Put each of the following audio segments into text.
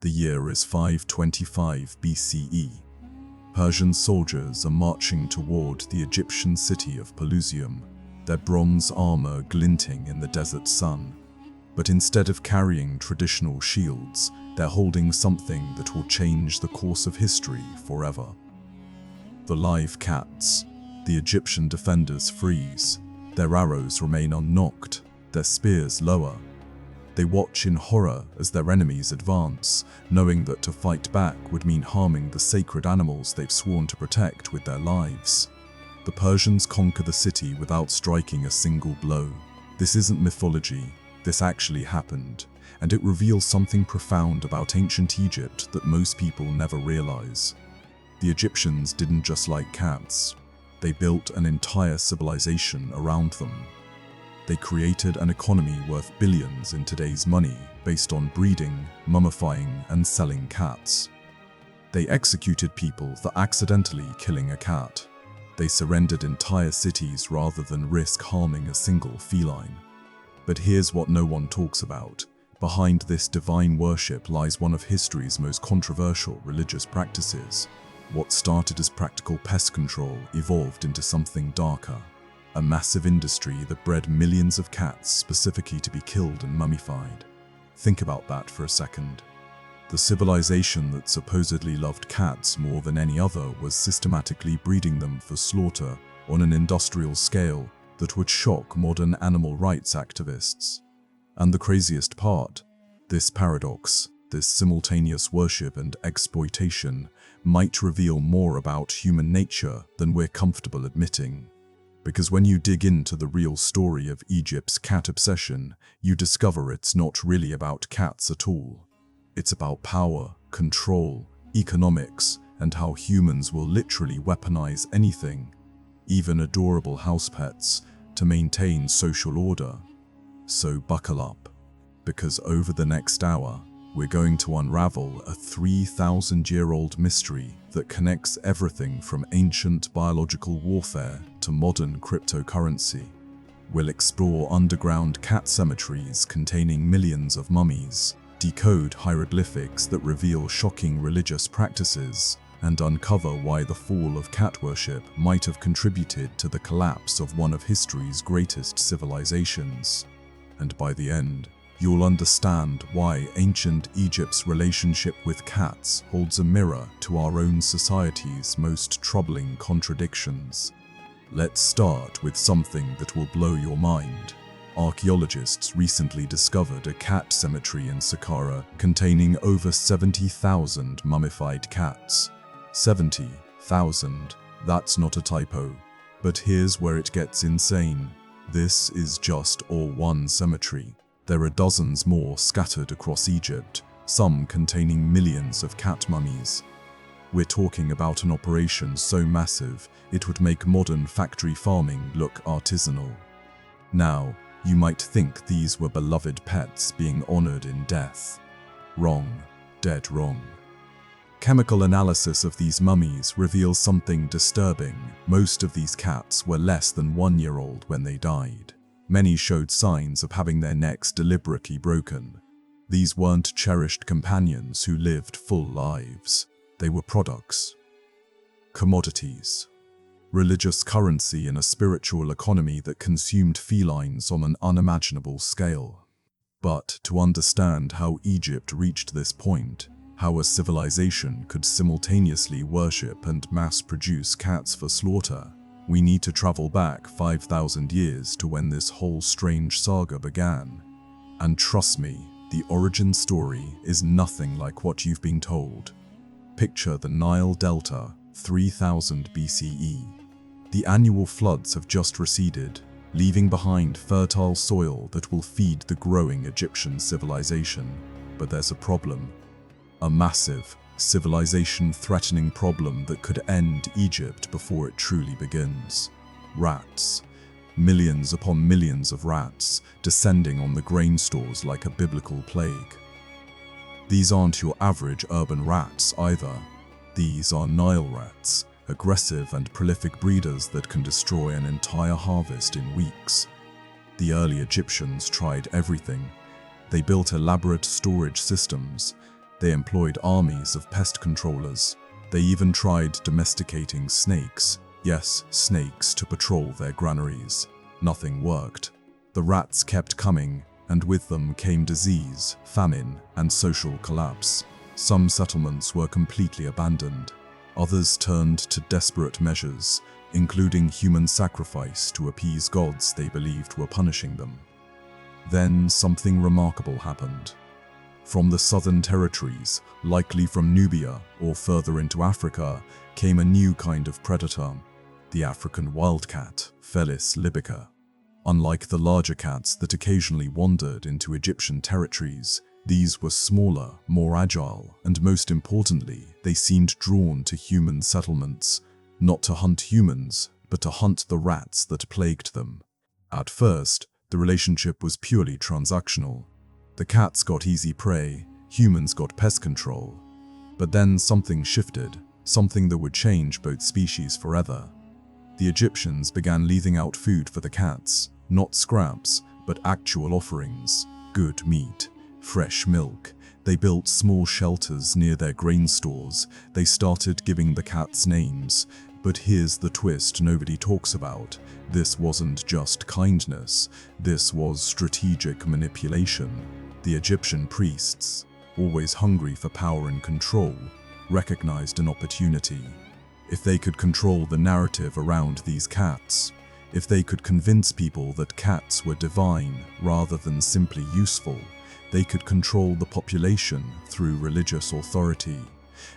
The year is 525 BCE. Persian soldiers are marching toward the Egyptian city of Pelusium, their bronze armor glinting in the desert sun. But instead of carrying traditional shields, they're holding something that will change the course of history forever. The live cats. The Egyptian defenders freeze. Their arrows remain unknocked, their spears lower. They watch in horror as their enemies advance, knowing that to fight back would mean harming the sacred animals they've sworn to protect with their lives. The Persians conquer the city without striking a single blow. This isn't mythology, this actually happened, and it reveals something profound about ancient Egypt that most people never realize. The Egyptians didn't just like cats, they built an entire civilization around them. They created an economy worth billions in today's money based on breeding, mummifying, and selling cats. They executed people for accidentally killing a cat. They surrendered entire cities rather than risk harming a single feline. But here's what no one talks about. Behind this divine worship lies one of history's most controversial religious practices. What started as practical pest control evolved into something darker. A massive industry that bred millions of cats specifically to be killed and mummified. Think about that for a second. The civilization that supposedly loved cats more than any other was systematically breeding them for slaughter on an industrial scale that would shock modern animal rights activists. And the craziest part, this paradox, this simultaneous worship and exploitation, might reveal more about human nature than we're comfortable admitting. Because when you dig into the real story of Egypt's cat obsession, you discover it's not really about cats at all. It's about power, control, economics, and how humans will literally weaponize anything, even adorable house pets, to maintain social order. So buckle up, because over the next hour, we're going to unravel a 3,000-year-old mystery that connects everything from ancient biological warfare to modern cryptocurrency. We'll explore underground cat cemeteries containing millions of mummies, decode hieroglyphics that reveal shocking religious practices, and uncover why the fall of cat worship might have contributed to the collapse of one of history's greatest civilizations. And by the end, you'll understand why ancient Egypt's relationship with cats holds a mirror to our own society's most troubling contradictions. Let's start with something that will blow your mind. Archaeologists recently discovered a cat cemetery in Saqqara containing over 70,000 mummified cats. 70,000, that's not a typo. But here's where it gets insane. This is just all one cemetery. There are dozens more scattered across Egypt, some containing millions of cat mummies. We're talking about an operation so massive, it would make modern factory farming look artisanal. Now, you might think these were beloved pets being honored in death. Wrong. Dead wrong. Chemical analysis of these mummies reveals something disturbing. Most of these cats were less than 1 year old when they died. Many showed signs of having their necks deliberately broken. These weren't cherished companions who lived full lives. They were products. Commodities. Religious currency in a spiritual economy that consumed felines on an unimaginable scale. But to understand how Egypt reached this point, how a civilization could simultaneously worship and mass-produce cats for slaughter, we need to travel back 5,000 years to when this whole strange saga began. And trust me, the origin story is nothing like what you've been told. Picture the Nile Delta, 3000 BCE. The annual floods have just receded, leaving behind fertile soil that will feed the growing Egyptian civilization. But there's a problem. A massive, civilization-threatening problem that could end Egypt before it truly begins. Rats. Millions upon millions of rats descending on the grain stores like a biblical plague. These aren't your average urban rats either. These are Nile rats, aggressive and prolific breeders that can destroy an entire harvest in weeks. The early Egyptians tried everything. They built elaborate storage systems, They employed armies of pest controllers. They even tried domesticating snakes, yes, snakes, to patrol their granaries. Nothing worked. The rats kept coming, and with them came disease, famine, and social collapse. Some settlements were completely abandoned. Others turned to desperate measures, including human sacrifice to appease gods they believed were punishing them. Then something remarkable happened. From the southern territories, likely from Nubia or further into Africa, came a new kind of predator, the African wildcat, Felis libica. Unlike the larger cats that occasionally wandered into Egyptian territories, these were smaller, more agile, and most importantly, they seemed drawn to human settlements, not to hunt humans, but to hunt the rats that plagued them. At first, the relationship was purely transactional. The cats got easy prey, humans got pest control. But then something shifted, something that would change both species forever. The Egyptians began leaving out food for the cats, not scraps, but actual offerings, good meat, fresh milk. They built small shelters near their grain stores. They started giving the cats names. But here's the twist nobody talks about. This wasn't just kindness. This was strategic manipulation. The Egyptian priests, always hungry for power and control, recognized an opportunity. If they could control the narrative around these cats, if they could convince people that cats were divine rather than simply useful, they could control the population through religious authority.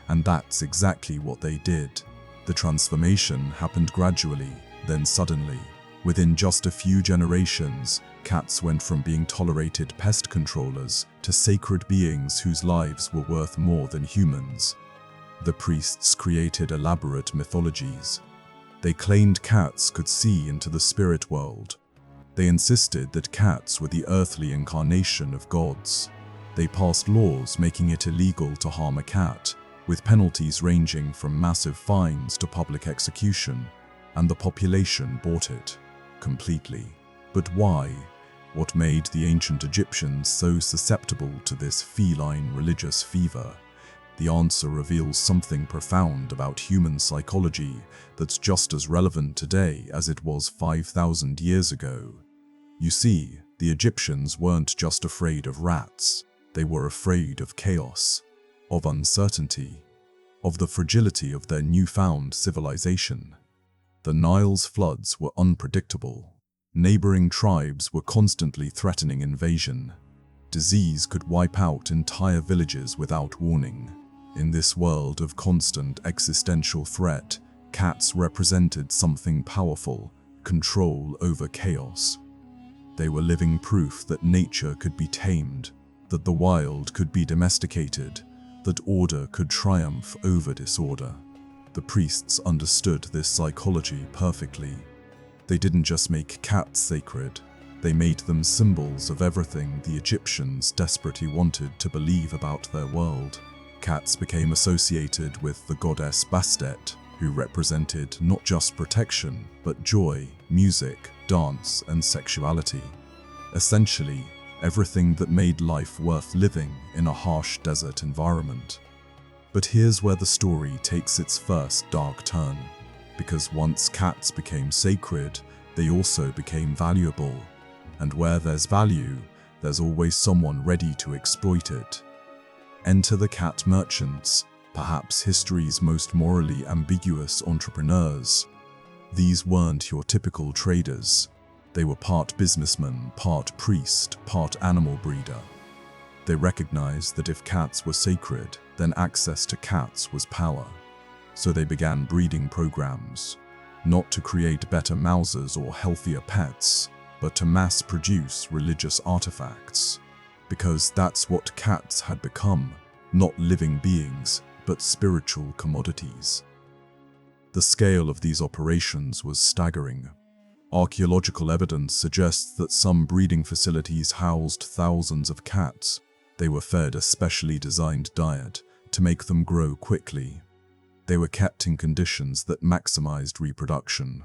And that's exactly what they did. The transformation happened gradually, then suddenly. Within just a few generations, cats went from being tolerated pest controllers to sacred beings whose lives were worth more than humans. The priests created elaborate mythologies. They claimed cats could see into the spirit world. They insisted that cats were the earthly incarnation of gods. They passed laws making it illegal to harm a cat, with penalties ranging from massive fines to public execution, and the population bought it completely. But why? What made the ancient Egyptians so susceptible to this feline religious fever? The answer reveals something profound about human psychology that's just as relevant today as it was 5,000 years ago. You see, the Egyptians weren't just afraid of rats. They were afraid of chaos, of uncertainty, of the fragility of their newfound civilization. The Nile's floods were unpredictable. Neighboring tribes were constantly threatening invasion. Disease could wipe out entire villages without warning. In this world of constant existential threat, cats represented something powerful: control over chaos. They were living proof that nature could be tamed, that the wild could be domesticated, that order could triumph over disorder. The priests understood this psychology perfectly. They didn't just make cats sacred, they made them symbols of everything the Egyptians desperately wanted to believe about their world. Cats became associated with the goddess Bastet, who represented not just protection, but joy, music, dance, and sexuality. Essentially, everything that made life worth living in a harsh desert environment. But here's where the story takes its first dark turn. Because once cats became sacred, they also became valuable. And where there's value, there's always someone ready to exploit it. Enter the cat merchants, perhaps history's most morally ambiguous entrepreneurs. These weren't your typical traders. They were part businessman, part priest, part animal breeder. They recognized that if cats were sacred, then access to cats was power. So they began breeding programs, not to create better Mausers or healthier pets, but to mass-produce religious artifacts. Because that's what cats had become, not living beings, but spiritual commodities. The scale of these operations was staggering. Archaeological evidence suggests that some breeding facilities housed thousands of cats. They were fed a specially designed diet to make them grow quickly. They were kept in conditions that maximized reproduction.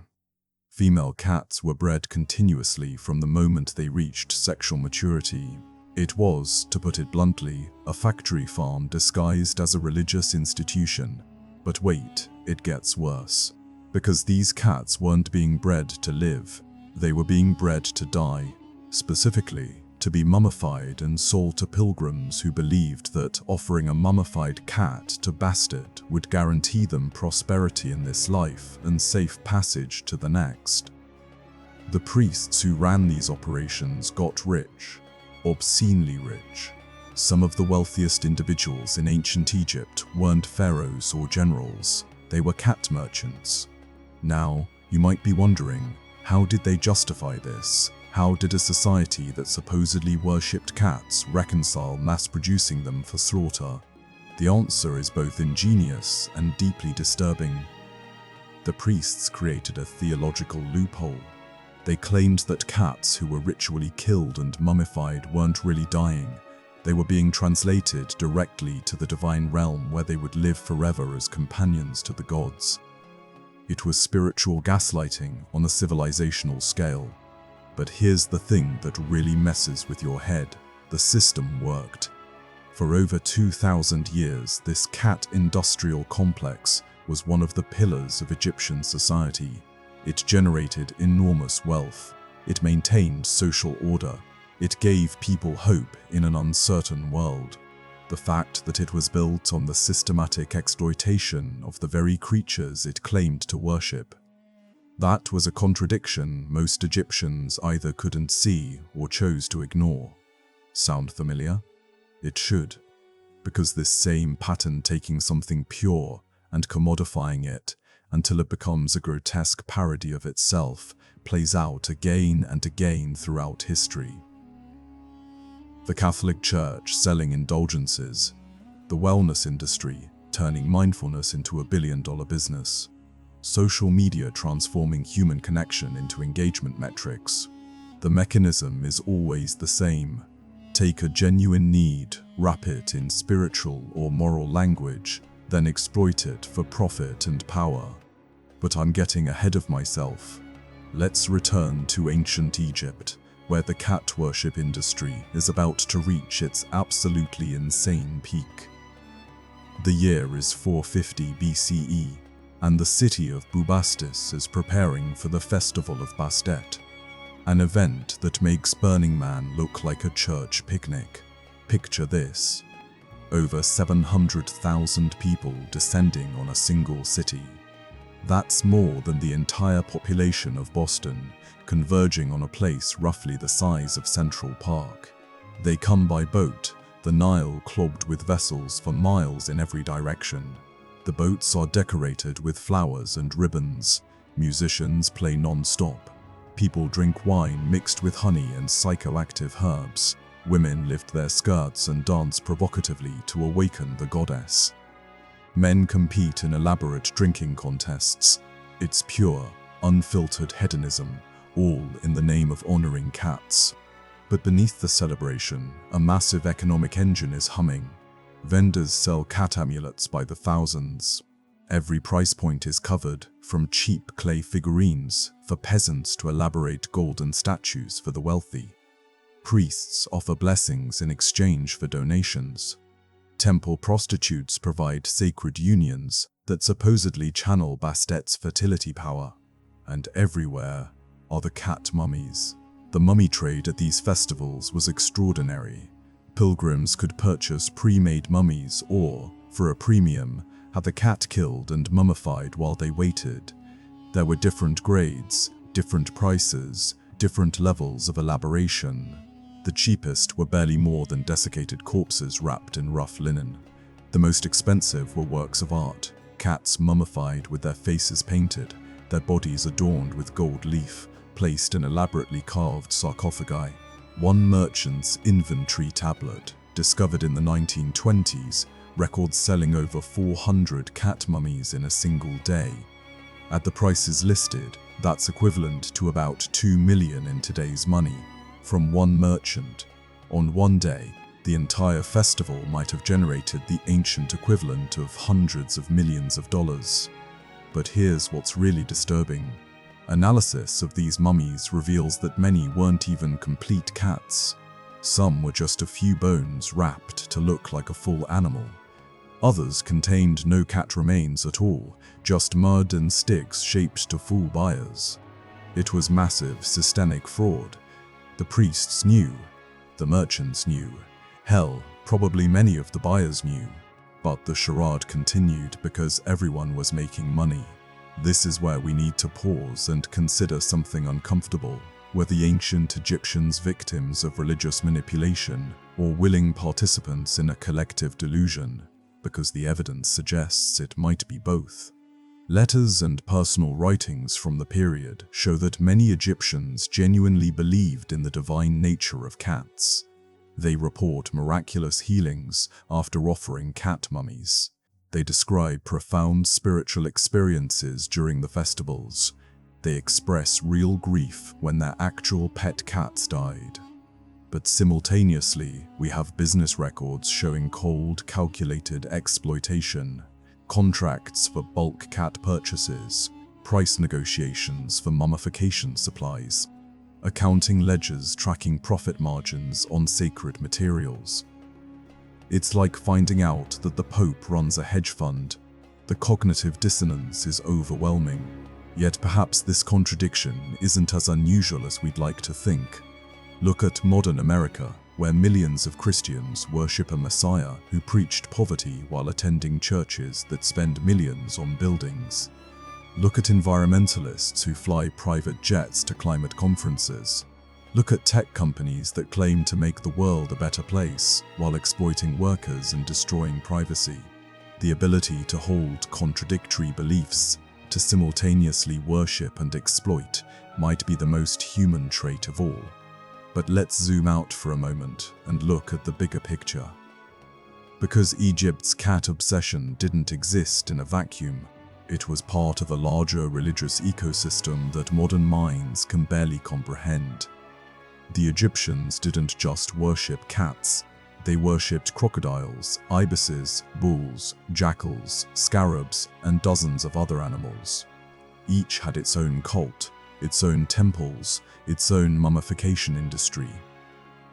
Female cats were bred continuously from the moment they reached sexual maturity. It was, to put it bluntly, a factory farm disguised as a religious institution. But wait, it gets worse. Because these cats weren't being bred to live, they were being bred to die. Specifically, to be mummified and sold to pilgrims who believed that offering a mummified cat to Bastet would guarantee them prosperity in this life and safe passage to the next. The priests who ran these operations got rich, obscenely rich. Some of the wealthiest individuals in ancient Egypt weren't pharaohs or generals, they were cat merchants. Now, you might be wondering, how did they justify this? How did a society that supposedly worshipped cats reconcile mass-producing them for slaughter? The answer is both ingenious and deeply disturbing. The priests created a theological loophole. They claimed that cats who were ritually killed and mummified weren't really dying. They were being translated directly to the divine realm where they would live forever as companions to the gods. It was spiritual gaslighting on a civilizational scale. But here's the thing that really messes with your head. The system worked. For over 2,000 years, this cat industrial complex was one of the pillars of Egyptian society. It generated enormous wealth. It maintained social order. It gave people hope in an uncertain world. The fact that it was built on the systematic exploitation of the very creatures it claimed to worship. That was a contradiction most Egyptians either couldn't see or chose to ignore. Sound familiar? It should, because this same pattern taking something pure and commodifying it until it becomes a grotesque parody of itself plays out again and again throughout history. The Catholic Church selling indulgences, the wellness industry turning mindfulness into a billion-dollar business, social media transforming human connection into engagement metrics. The mechanism is always the same. Take a genuine need, wrap it in spiritual or moral language, then exploit it for profit and power. But I'm getting ahead of myself. Let's return to ancient Egypt, where the cat worship industry is about to reach its absolutely insane peak. The year is 450 BCE, and the city of Bubastis is preparing for the festival of Bastet, an event that makes Burning Man look like a church picnic. Picture this: over 700,000 people descending on a single city. That's more than the entire population of Boston, converging on a place roughly the size of Central Park. They come by boat, the Nile clogged with vessels for miles in every direction. The boats are decorated with flowers and ribbons. Musicians play non-stop. People drink wine mixed with honey and psychoactive herbs. Women lift their skirts and dance provocatively to awaken the goddess. Men compete in elaborate drinking contests. It's pure, unfiltered hedonism, all in the name of honoring cats. But beneath the celebration, a massive economic engine is humming. Vendors sell cat amulets by the thousands. Every price point is covered, from cheap clay figurines for peasants to elaborate golden statues for the wealthy. Priests offer blessings in exchange for donations. Temple prostitutes provide sacred unions that supposedly channel Bastet's fertility power. And everywhere are the cat mummies. The mummy trade at these festivals was extraordinary. Pilgrims could purchase pre-made mummies or, for a premium, have the cat killed and mummified while they waited. There were different grades, different prices, different levels of elaboration. The cheapest were barely more than desiccated corpses wrapped in rough linen. The most expensive were works of art, cats mummified with their faces painted, their bodies adorned with gold leaf, placed in elaborately carved sarcophagi. One merchant's inventory tablet, discovered in the 1920s, records selling over 400 cat mummies in a single day. At the prices listed, that's equivalent to about 2 million in today's money. From one merchant. On one day, the entire festival might have generated the ancient equivalent of hundreds of millions of dollars. But here's what's really disturbing. Analysis of these mummies reveals that many weren't even complete cats. Some were just a few bones wrapped to look like a full animal. Others contained no cat remains at all, just mud and sticks shaped to fool buyers. It was massive, systemic fraud. The priests knew. The merchants knew. Hell, probably many of the buyers knew. But the charade continued because everyone was making money. This is where we need to pause and consider something uncomfortable. Were the ancient Egyptians victims of religious manipulation or willing participants in a collective delusion? Because the evidence suggests it might be both. Letters and personal writings from the period show that many Egyptians genuinely believed in the divine nature of cats. They report miraculous healings after offering cat mummies. They describe profound spiritual experiences during the festivals. They express real grief when their actual pet cats died. But simultaneously, we have business records showing cold, calculated exploitation, contracts for bulk cat purchases, price negotiations for mummification supplies, accounting ledgers tracking profit margins on sacred materials. It's like finding out that the Pope runs a hedge fund. The cognitive dissonance is overwhelming. Yet perhaps this contradiction isn't as unusual as we'd like to think. Look at modern America, where millions of Christians worship a Messiah who preached poverty while attending churches that spend millions on buildings. Look at environmentalists who fly private jets to climate conferences. Look at tech companies that claim to make the world a better place while exploiting workers and destroying privacy. The ability to hold contradictory beliefs, to simultaneously worship and exploit, might be the most human trait of all. But let's zoom out for a moment and look at the bigger picture. Because Egypt's cat obsession didn't exist in a vacuum, it was part of a larger religious ecosystem that modern minds can barely comprehend. The Egyptians didn't just worship cats, they worshipped crocodiles, ibises, bulls, jackals, scarabs, and dozens of other animals. Each had its own cult, its own temples, its own mummification industry.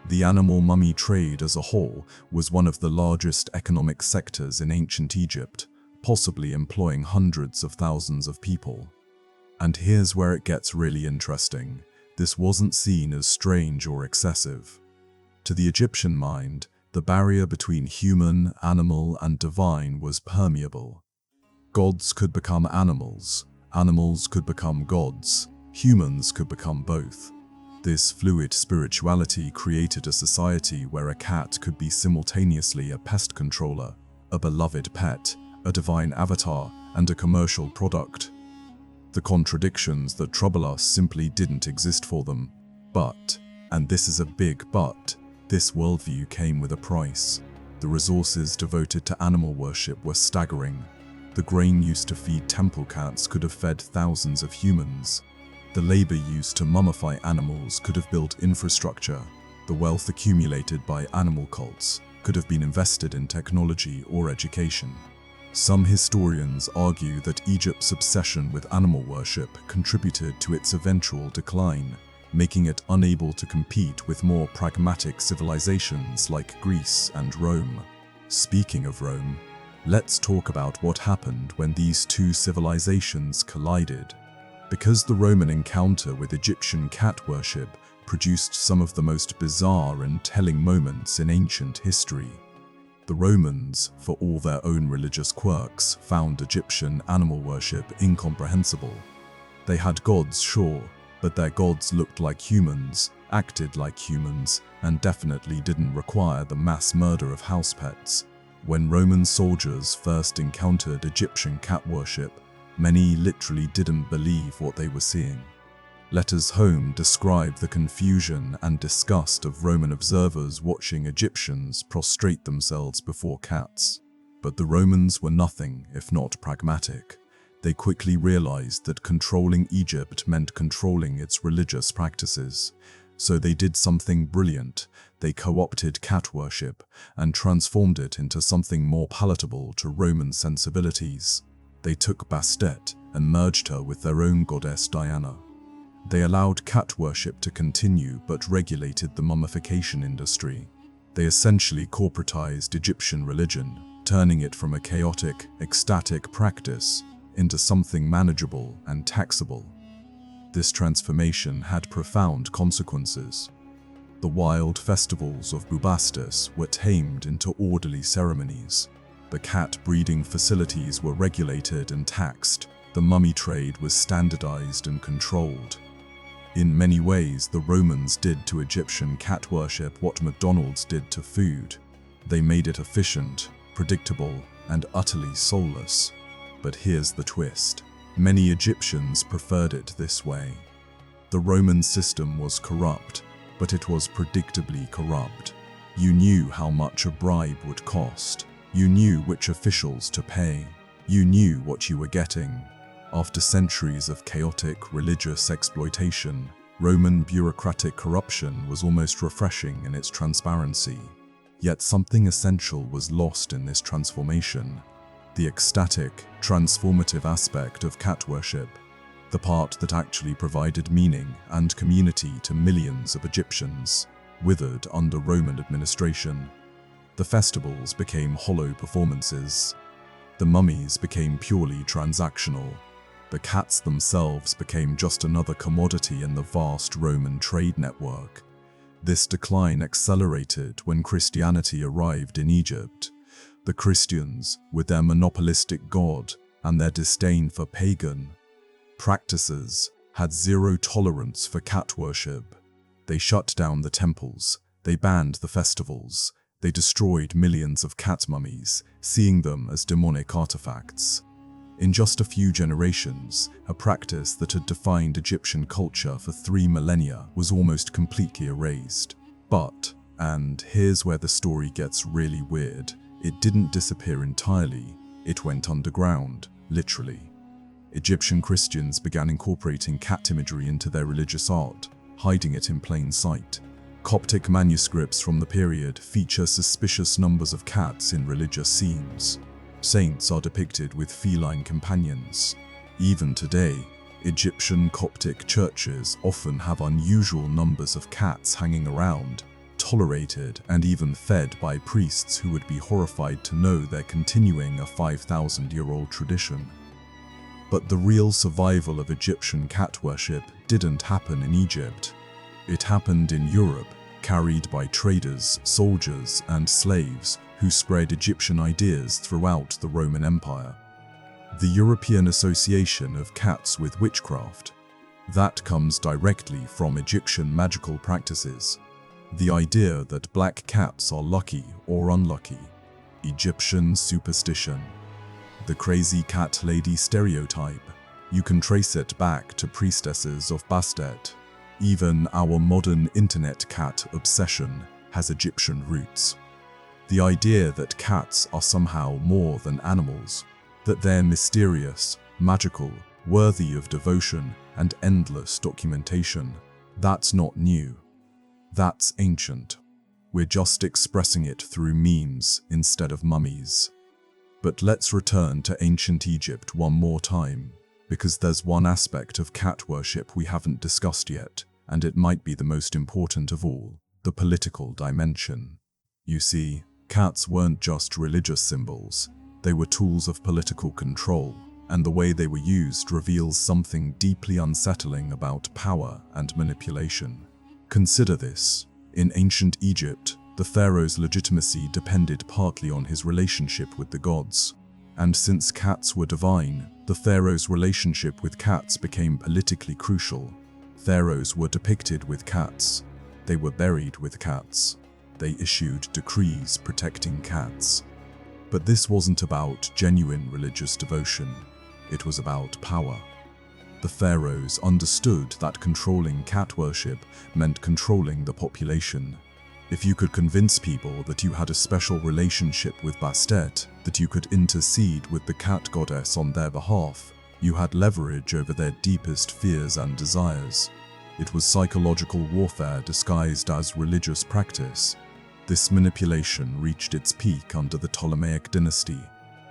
The animal mummy trade as a whole was one of the largest economic sectors in ancient Egypt, possibly employing hundreds of thousands of people. And here's where it gets really interesting. This wasn't seen as strange or excessive. To the Egyptian mind, the barrier between human, animal, and divine was permeable. Gods could become animals, animals could become gods, humans could become both. This fluid spirituality created a society where a cat could be simultaneously a pest controller, a beloved pet, a divine avatar, and a commercial product. The contradictions that trouble us simply didn't exist for them. But, and this is a big but, this worldview came with a price. The resources devoted to animal worship were staggering. The grain used to feed temple cats could have fed thousands of humans. The labor used to mummify animals could have built infrastructure. The wealth accumulated by animal cults could have been invested in technology or education. Some historians argue that Egypt's obsession with animal worship contributed to its eventual decline, making it unable to compete with more pragmatic civilizations like Greece and Rome. Speaking of Rome, let's talk about what happened when these two civilizations collided. Because the Roman encounter with Egyptian cat worship produced some of the most bizarre and telling moments in ancient history. The Romans, for all their own religious quirks, found Egyptian animal worship incomprehensible. They had gods, sure, but their gods looked like humans, acted like humans, and definitely didn't require the mass murder of house pets. When Roman soldiers first encountered Egyptian cat worship, many literally didn't believe what they were seeing. Letters home describe the confusion and disgust of Roman observers watching Egyptians prostrate themselves before cats. But the Romans were nothing if not pragmatic. They quickly realized that controlling Egypt meant controlling its religious practices. So they did something brilliant. They co-opted cat worship and transformed it into something more palatable to Roman sensibilities. They took Bastet and merged her with their own goddess Diana. They allowed cat worship to continue but regulated the mummification industry. They essentially corporatized Egyptian religion, turning it from a chaotic, ecstatic practice into something manageable and taxable. This transformation had profound consequences. The wild festivals of Bubastis were tamed into orderly ceremonies. The cat breeding facilities were regulated and taxed. The mummy trade was standardized and controlled. In many ways, the Romans did to Egyptian cat worship what McDonald's did to food. They made it efficient, predictable, and utterly soulless. But here's the twist. Many Egyptians preferred it this way. The Roman system was corrupt, but it was predictably corrupt. You knew how much a bribe would cost. You knew which officials to pay. You knew what you were getting. After centuries of chaotic religious exploitation, Roman bureaucratic corruption was almost refreshing in its transparency. Yet something essential was lost in this transformation. The ecstatic, transformative aspect of cat worship, the part that actually provided meaning and community to millions of Egyptians, withered under Roman administration. The festivals became hollow performances. The mummies became purely transactional. The cats themselves became just another commodity in the vast Roman trade network. This decline accelerated when Christianity arrived in Egypt. The Christians, with their monopolistic God and their disdain for pagan practices, had zero tolerance for cat worship. They shut down the temples, they banned the festivals, they destroyed millions of cat mummies, seeing them as demonic artifacts. In just a few generations, a practice that had defined Egyptian culture for 3 millennia was almost completely erased. But, and here's where the story gets really weird, it didn't disappear entirely, it went underground, literally. Egyptian Christians began incorporating cat imagery into their religious art, hiding it in plain sight. Coptic manuscripts from the period feature suspicious numbers of cats in religious scenes. Saints are depicted with feline companions. Even today, Egyptian Coptic churches often have unusual numbers of cats hanging around, tolerated and even fed by priests who would be horrified to know they're continuing a 5,000-year-old tradition. But the real survival of Egyptian cat worship didn't happen in Egypt. It happened in Europe, carried by traders, soldiers, and slaves who spread Egyptian ideas throughout the Roman Empire. The European association of cats with witchcraft. That comes directly from Egyptian magical practices. The idea that black cats are lucky or unlucky. Egyptian superstition. The crazy cat lady stereotype. You can trace it back to priestesses of Bastet. Even our modern internet cat obsession has Egyptian roots. The idea that cats are somehow more than animals, that they're mysterious, magical, worthy of devotion and endless documentation, that's not new. That's ancient. We're just expressing it through memes instead of mummies. But let's return to ancient Egypt one more time, because there's one aspect of cat worship we haven't discussed yet, and it might be the most important of all, the political dimension. You see, cats weren't just religious symbols, they were tools of political control, and the way they were used reveals something deeply unsettling about power and manipulation. Consider this. In ancient Egypt, the pharaoh's legitimacy depended partly on his relationship with the gods. And since cats were divine, the pharaoh's relationship with cats became politically crucial. Pharaohs were depicted with cats. They were buried with cats. They issued decrees protecting cats. But this wasn't about genuine religious devotion. It was about power. The pharaohs understood that controlling cat worship meant controlling the population. If you could convince people that you had a special relationship with Bastet, that you could intercede with the cat goddess on their behalf, you had leverage over their deepest fears and desires. It was psychological warfare disguised as religious practice. This manipulation reached its peak under the Ptolemaic dynasty,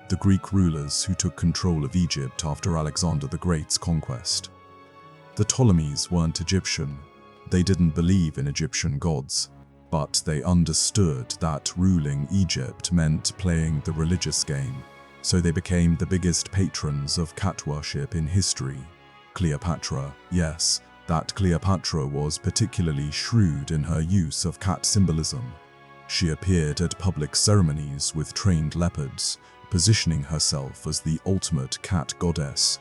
the Greek rulers who took control of Egypt after Alexander the Great's conquest. The Ptolemies weren't Egyptian. They didn't believe in Egyptian gods, but they understood that ruling Egypt meant playing the religious game, so they became the biggest patrons of cat worship in history. Cleopatra, yes, that Cleopatra was particularly shrewd in her use of cat symbolism. She appeared at public ceremonies with trained leopards, positioning herself as the ultimate cat goddess.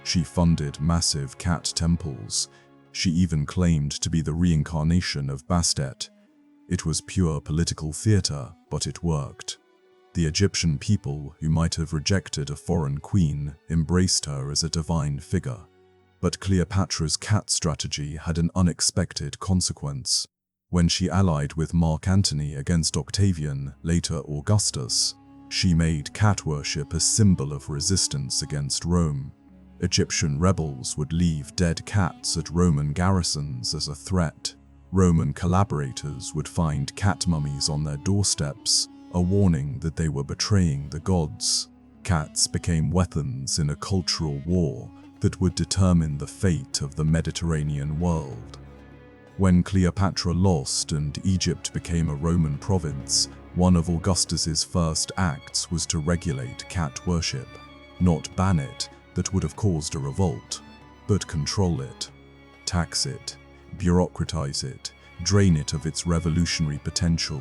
She funded massive cat temples. She even claimed to be the reincarnation of Bastet. It was pure political theater, but it worked. The Egyptian people, who might have rejected a foreign queen, embraced her as a divine figure. But Cleopatra's cat strategy had an unexpected consequence. When she allied with Mark Antony against Octavian, later Augustus, she made cat worship a symbol of resistance against Rome. Egyptian rebels would leave dead cats at Roman garrisons as a threat. Roman collaborators would find cat mummies on their doorsteps, a warning that they were betraying the gods. Cats became weapons in a cultural war that would determine the fate of the Mediterranean world. When Cleopatra lost and Egypt became a Roman province, one of Augustus's first acts was to regulate cat worship. Not ban it, that would have caused a revolt, but control it. Tax it, bureaucratize it, drain it of its revolutionary potential.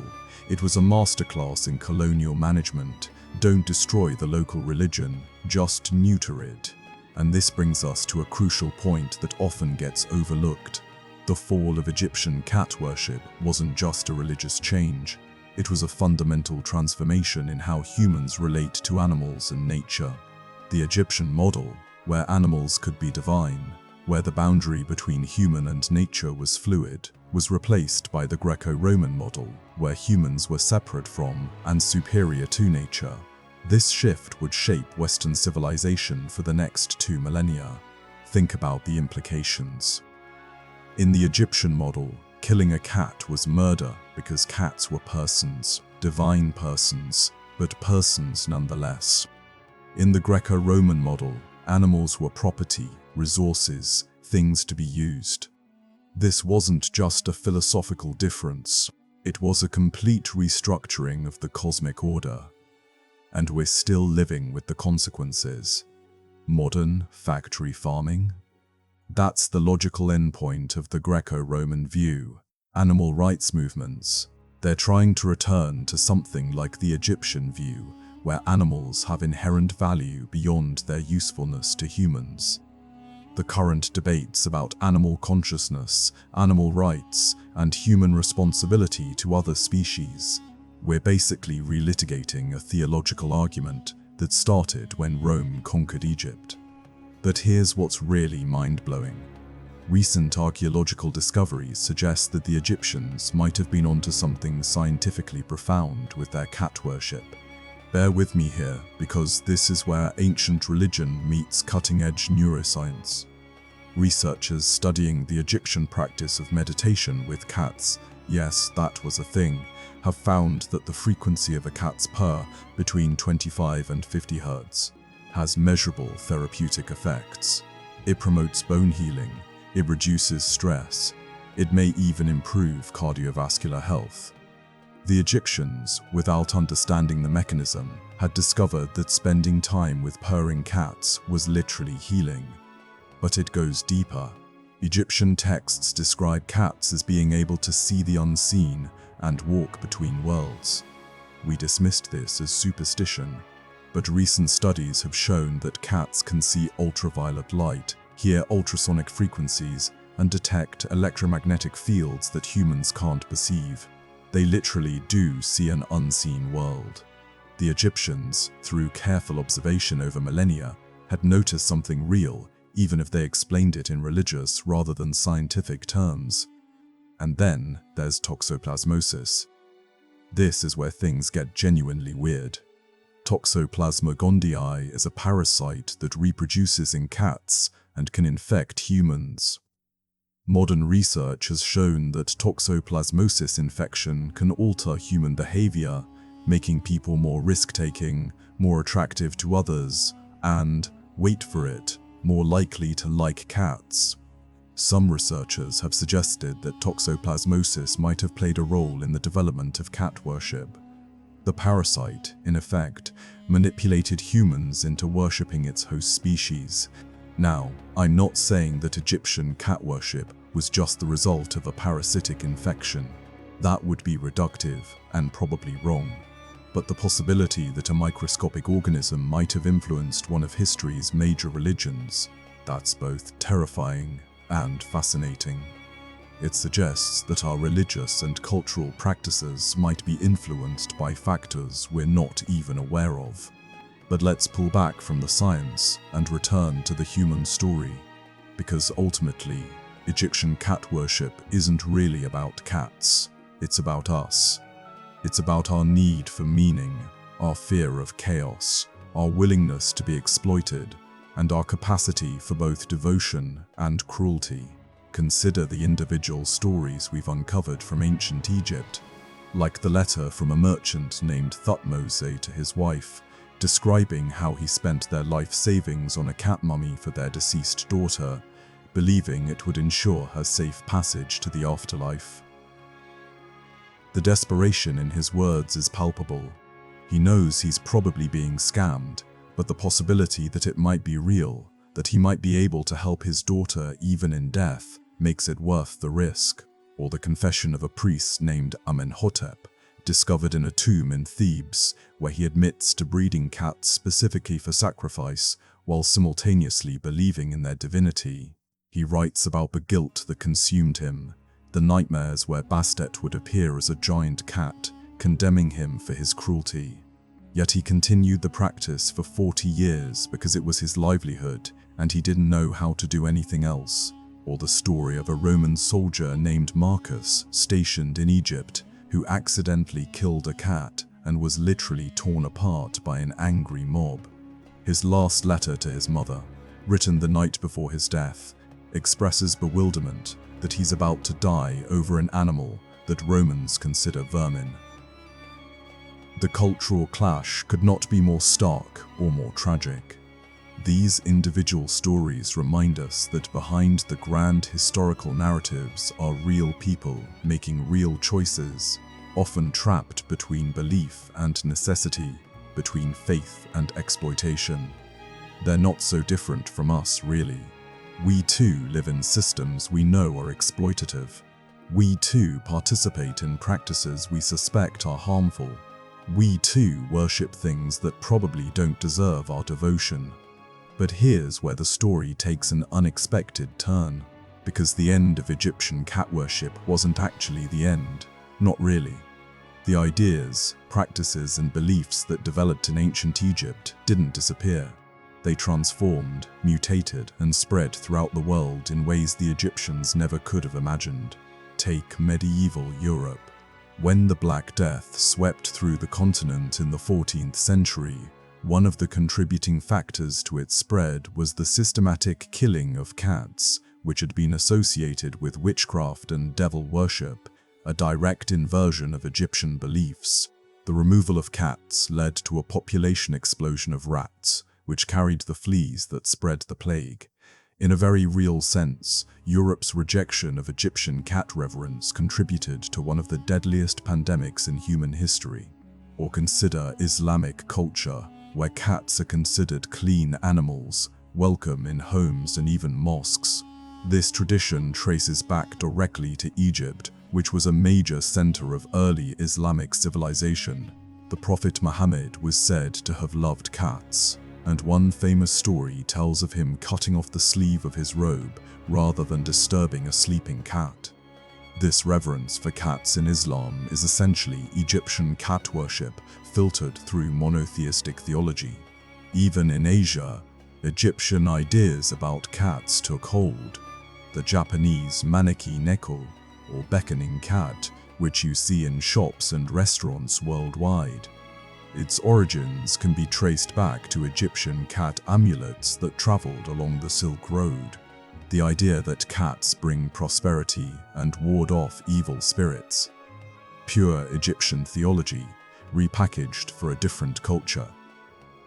It was a masterclass in colonial management. Don't destroy the local religion, just neuter it. And this brings us to a crucial point that often gets overlooked. The fall of Egyptian cat worship wasn't just a religious change. It was a fundamental transformation in how humans relate to animals and nature. The Egyptian model, where animals could be divine, where the boundary between human and nature was fluid, was replaced by the Greco-Roman model, where humans were separate from and superior to nature. This shift would shape Western civilization for the next 2 millennia. Think about the implications. In the Egyptian model, killing a cat was murder because cats were persons, divine persons, but persons nonetheless. In the Greco-Roman model, animals were property, resources, things to be used. This wasn't just a philosophical difference, it was a complete restructuring of the cosmic order. And we're still living with the consequences. Modern factory farming? That's the logical endpoint of the Greco-Roman view. Animal rights movements, they're trying to return to something like the Egyptian view, where animals have inherent value beyond their usefulness to humans. The current debates about animal consciousness, animal rights, and human responsibility to other species. We're basically relitigating a theological argument that started when Rome conquered Egypt. But here's what's really mind-blowing. Recent archaeological discoveries suggest that the Egyptians might have been onto something scientifically profound with their cat worship. Bear with me here, because this is where ancient religion meets cutting-edge neuroscience. Researchers studying the Egyptian practice of meditation with cats, yes, that was a thing, have found that the frequency of a cat's purr, between 25 and 50 Hz, has measurable therapeutic effects. It promotes bone healing, it reduces stress, it may even improve cardiovascular health. The Egyptians, without understanding the mechanism, had discovered that spending time with purring cats was literally healing. But it goes deeper. Egyptian texts describe cats as being able to see the unseen and walk between worlds. We dismissed this as superstition, but recent studies have shown that cats can see ultraviolet light, hear ultrasonic frequencies, and detect electromagnetic fields that humans can't perceive. They literally do see an unseen world. The Egyptians, through careful observation over millennia, had noticed something real, even if they explained it in religious rather than scientific terms. And then there's toxoplasmosis. This is where things get genuinely weird. Toxoplasma gondii is a parasite that reproduces in cats and can infect humans. Modern research has shown that toxoplasmosis infection can alter human behavior, making people more risk-taking, more attractive to others, and, wait for it, more likely to like cats. Some researchers have suggested that toxoplasmosis might have played a role in the development of cat worship. The parasite, in effect, manipulated humans into worshipping its host species. Now, I'm not saying that Egyptian cat worship was just the result of a parasitic infection. That would be reductive and probably wrong. But the possibility that a microscopic organism might have influenced one of history's major religions, that's both terrifying and fascinating. It suggests that our religious and cultural practices might be influenced by factors we're not even aware of. But let's pull back from the science and return to the human story, because ultimately, Egyptian cat worship isn't really about cats, it's about us. It's about our need for meaning, our fear of chaos, our willingness to be exploited, and our capacity for both devotion and cruelty. Consider the individual stories we've uncovered from ancient Egypt, like the letter from a merchant named Thutmose to his wife, describing how he spent their life savings on a cat mummy for their deceased daughter, believing it would ensure her safe passage to the afterlife. The desperation in his words is palpable. He knows he's probably being scammed, but the possibility that it might be real, that he might be able to help his daughter even in death, makes it worth the risk. Or the confession of a priest named Amenhotep, discovered in a tomb in Thebes, where he admits to breeding cats specifically for sacrifice, while simultaneously believing in their divinity. He writes about the guilt that consumed him, the nightmares where Bastet would appear as a giant cat, condemning him for his cruelty. Yet he continued the practice for 40 years because it was his livelihood and he didn't know how to do anything else. Or the story of a Roman soldier named Marcus, stationed in Egypt, who accidentally killed a cat and was literally torn apart by an angry mob. His last letter to his mother, written the night before his death, expresses bewilderment that he's about to die over an animal that Romans consider vermin. The cultural clash could not be more stark or more tragic. These individual stories remind us that behind the grand historical narratives are real people making real choices, often trapped between belief and necessity, between faith and exploitation. They're not so different from us, really. We too live in systems we know are exploitative. We too participate in practices we suspect are harmful. We too worship things that probably don't deserve our devotion. But here's where the story takes an unexpected turn, because the end of Egyptian cat worship wasn't actually the end. Not really. The ideas, practices, and beliefs that developed in ancient Egypt didn't disappear. They transformed, mutated, and spread throughout the world in ways the Egyptians never could have imagined. Take medieval Europe. When the Black Death swept through the continent in the 14th century, one of the contributing factors to its spread was the systematic killing of cats, which had been associated with witchcraft and devil worship, a direct inversion of Egyptian beliefs. The removal of cats led to a population explosion of rats, which carried the fleas that spread the plague. In a very real sense, Europe's rejection of Egyptian cat reverence contributed to one of the deadliest pandemics in human history. Or consider Islamic culture, where cats are considered clean animals, welcome in homes and even mosques. This tradition traces back directly to Egypt, which was a major center of early Islamic civilization. The Prophet Muhammad was said to have loved cats, and one famous story tells of him cutting off the sleeve of his robe rather than disturbing a sleeping cat. This reverence for cats in Islam is essentially Egyptian cat worship filtered through monotheistic theology. Even in Asia, Egyptian ideas about cats took hold. The Japanese maneki neko, or beckoning cat, which you see in shops and restaurants worldwide. Its origins can be traced back to Egyptian cat amulets that traveled along the Silk Road. The idea that cats bring prosperity and ward off evil spirits. Pure Egyptian theology, repackaged for a different culture.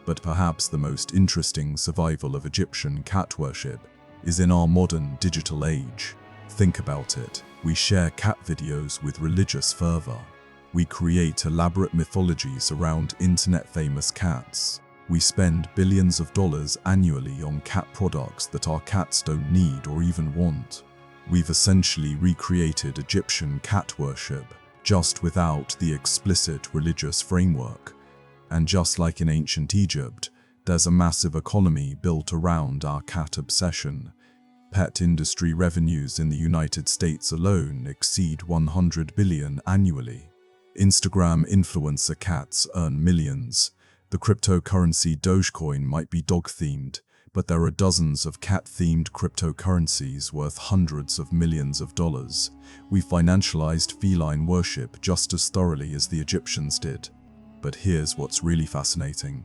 But perhaps the most interesting survival of Egyptian cat worship is in our modern digital age. Think about it. We share cat videos with religious fervor. We create elaborate mythologies around internet-famous cats. We spend billions of dollars annually on cat products that our cats don't need or even want. We've essentially recreated Egyptian cat worship, just without the explicit religious framework. And just like in ancient Egypt, there's a massive economy built around our cat obsession. Pet industry revenues in the United States alone exceed $100 billion annually. Instagram influencer cats earn millions. The cryptocurrency Dogecoin might be dog-themed, but there are dozens of cat-themed cryptocurrencies worth hundreds of millions of dollars. We financialized feline worship just as thoroughly as the Egyptians did. But here's what's really fascinating.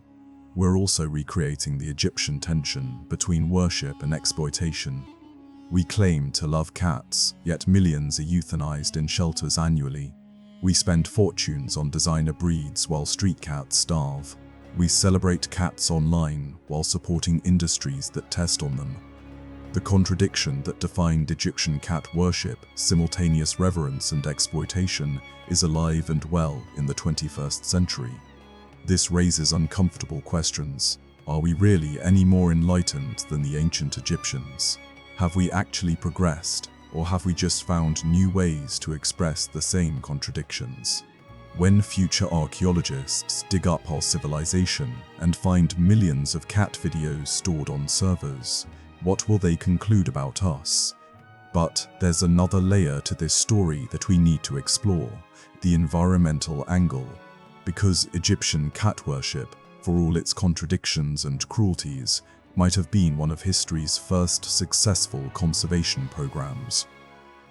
We're also recreating the Egyptian tension between worship and exploitation. We claim to love cats, yet millions are euthanized in shelters annually. We spend fortunes on designer breeds while street cats starve. We celebrate cats online while supporting industries that test on them. The contradiction that defined Egyptian cat worship, simultaneous reverence and exploitation, is alive and well in the 21st century. This raises uncomfortable questions. Are we really any more enlightened than the ancient Egyptians? Have we actually progressed, or have we just found new ways to express the same contradictions? When future archaeologists dig up our civilization and find millions of cat videos stored on servers, what will they conclude about us? But there's another layer to this story that we need to explore, the environmental angle. Because Egyptian cat worship, for all its contradictions and cruelties, might have been one of history's first successful conservation programs.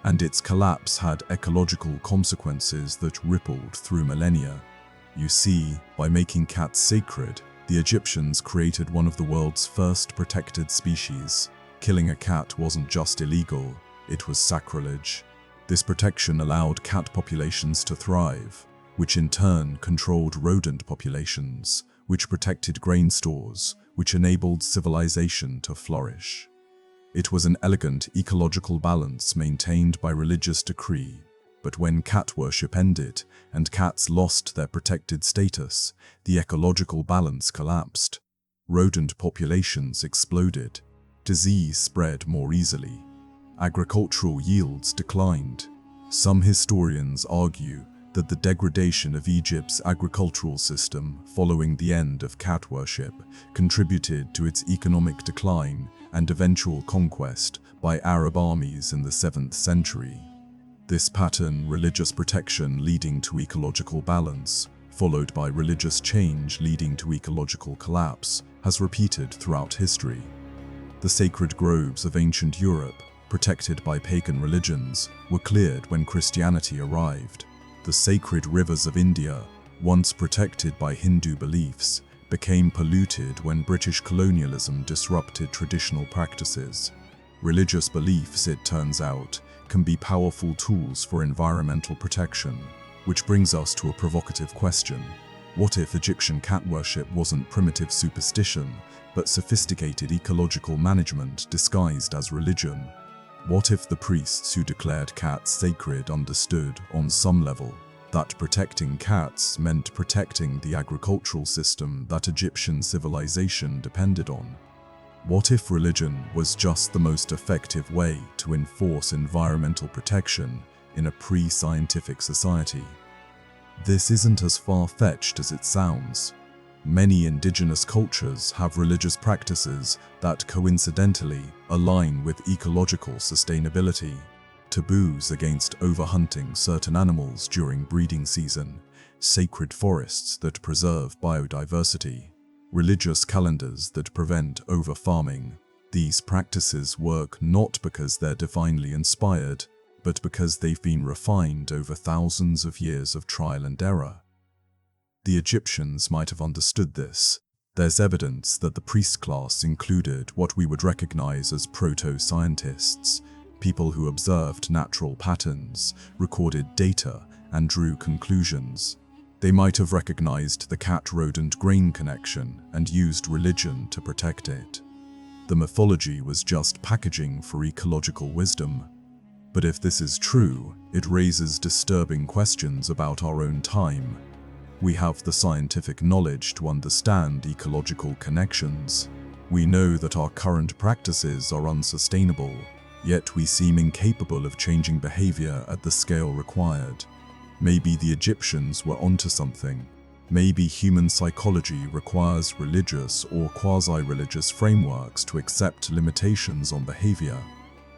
And its collapse had ecological consequences that rippled through millennia. You see, by making cats sacred, the Egyptians created one of the world's first protected species. Killing a cat wasn't just illegal, it was sacrilege. This protection allowed cat populations to thrive, which in turn controlled rodent populations, which protected grain stores, which enabled civilization to flourish. It was an elegant ecological balance maintained by religious decree. But when cat worship ended and cats lost their protected status, the ecological balance collapsed. Rodent populations exploded. Disease spread more easily. Agricultural yields declined. Some historians argue that the degradation of Egypt's agricultural system following the end of cat worship contributed to its economic decline and eventual conquest by Arab armies in the 7th century. This pattern, religious protection leading to ecological balance, followed by religious change leading to ecological collapse, has repeated throughout history. The sacred groves of ancient Europe, protected by pagan religions, were cleared when Christianity arrived. The sacred rivers of India, once protected by Hindu beliefs, became polluted when British colonialism disrupted traditional practices. Religious beliefs, it turns out, can be powerful tools for environmental protection, which brings us to a provocative question. What if Egyptian cat worship wasn't primitive superstition, but sophisticated ecological management disguised as religion? What if the priests who declared cats sacred understood, on some level, that protecting cats meant protecting the agricultural system that Egyptian civilization depended on? What if religion was just the most effective way to enforce environmental protection in a pre-scientific society? This isn't as far-fetched as it sounds. Many indigenous cultures have religious practices that coincidentally align with ecological sustainability. Taboos against overhunting certain animals during breeding season, sacred forests that preserve biodiversity, religious calendars that prevent over-farming. These practices work not because they're divinely inspired, but because they've been refined over thousands of years of trial and error. The Egyptians might have understood this. There's evidence that the priest class included what we would recognize as proto-scientists, people who observed natural patterns, recorded data, and drew conclusions. They might have recognized the cat-rodent grain connection and used religion to protect it. The mythology was just packaging for ecological wisdom. But if this is true, it raises disturbing questions about our own time. We have the scientific knowledge to understand ecological connections. We know that our current practices are unsustainable, yet we seem incapable of changing behavior at the scale required. Maybe the Egyptians were onto something. Maybe human psychology requires religious or quasi-religious frameworks to accept limitations on behavior.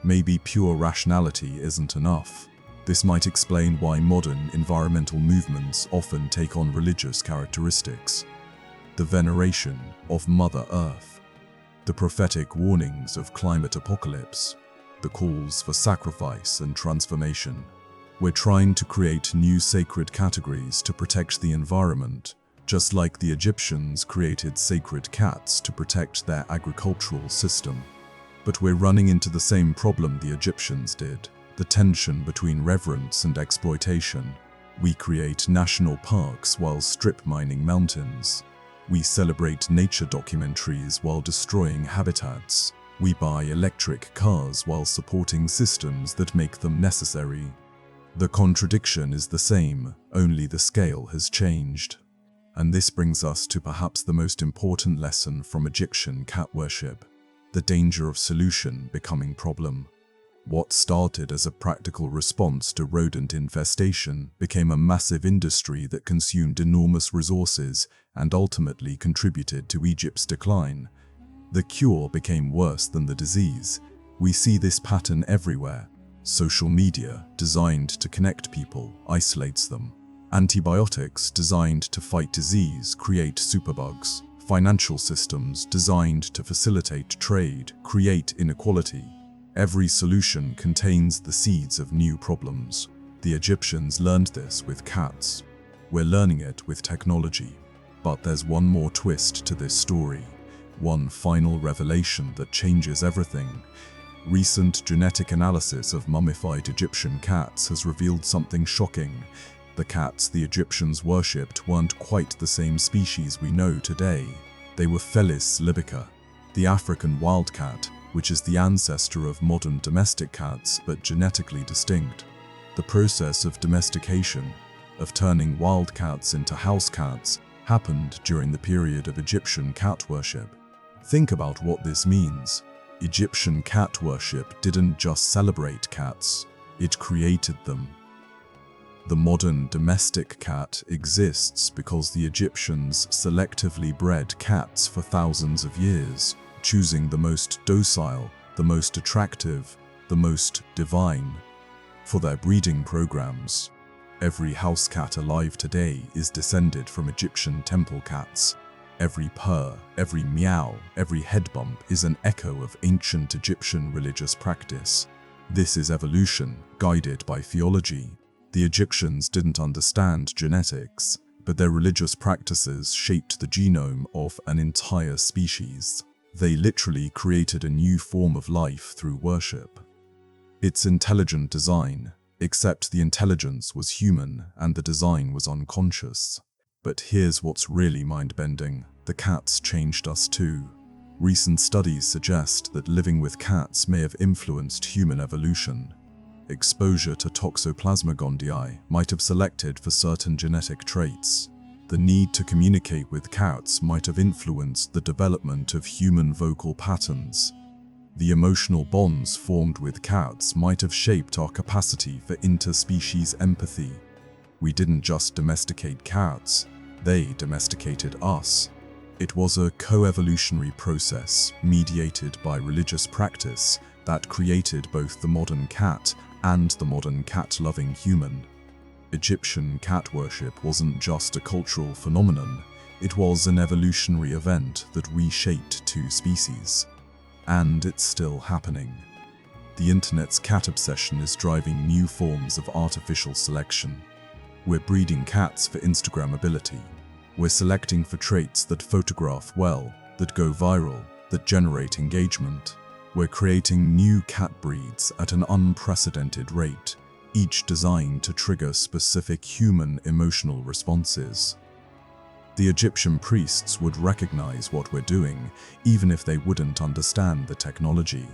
Maybe pure rationality isn't enough. This might explain why modern environmental movements often take on religious characteristics. The veneration of Mother Earth, the prophetic warnings of climate apocalypse, the calls for sacrifice and transformation. We're trying to create new sacred categories to protect the environment, just like the Egyptians created sacred cats to protect their agricultural system. But we're running into the same problem the Egyptians did, the tension between reverence and exploitation. We create national parks while strip mining mountains. We celebrate nature documentaries while destroying habitats. We buy electric cars while supporting systems that make them necessary. The contradiction is the same, only the scale has changed. And this brings us to perhaps the most important lesson from Egyptian cat worship: the danger of solution becoming problem. What started as a practical response to rodent infestation became a massive industry that consumed enormous resources and ultimately contributed to Egypt's decline. The cure became worse than the disease. We see this pattern everywhere. Social media, designed to connect people, isolates them. Antibiotics, designed to fight disease, create superbugs. Financial systems, designed to facilitate trade, create inequality. Every solution contains the seeds of new problems. The Egyptians learned this with cats. We're learning it with technology. But there's one more twist to this story. One final revelation that changes everything. Recent genetic analysis of mummified Egyptian cats has revealed something shocking. The cats the Egyptians worshipped weren't quite the same species we know today. They were Felis libica, the African wildcat, which is the ancestor of modern domestic cats but genetically distinct. The process of domestication, of turning wild cats into house cats, happened during the period of Egyptian cat worship. Think about what this means. Egyptian cat worship didn't just celebrate cats, it created them. The modern domestic cat exists because the Egyptians selectively bred cats for thousands of years, choosing the most docile, the most attractive, the most divine for their breeding programs. Every house cat alive today is descended from Egyptian temple cats. Every purr, every meow, every head bump is an echo of ancient Egyptian religious practice. This is evolution, guided by theology. The Egyptians didn't understand genetics, but their religious practices shaped the genome of an entire species. They literally created a new form of life through worship. It's intelligent design, except the intelligence was human and the design was unconscious. But here's what's really mind-bending. The cats changed us too. Recent studies suggest that living with cats may have influenced human evolution. Exposure to Toxoplasma gondii might have selected for certain genetic traits. The need to communicate with cats might have influenced the development of human vocal patterns. The emotional bonds formed with cats might have shaped our capacity for interspecies empathy. We didn't just domesticate cats, they domesticated us. It was a co-evolutionary process mediated by religious practice that created both the modern cat and the modern cat-loving human. Egyptian cat worship wasn't just a cultural phenomenon, it was an evolutionary event that reshaped two species. And it's still happening. The internet's cat obsession is driving new forms of artificial selection. We're breeding cats for Instagrammability. We're selecting for traits that photograph well, that go viral, that generate engagement. We're creating new cat breeds at an unprecedented rate, each designed to trigger specific human emotional responses. The Egyptian priests would recognize what we're doing, even if they wouldn't understand the technology.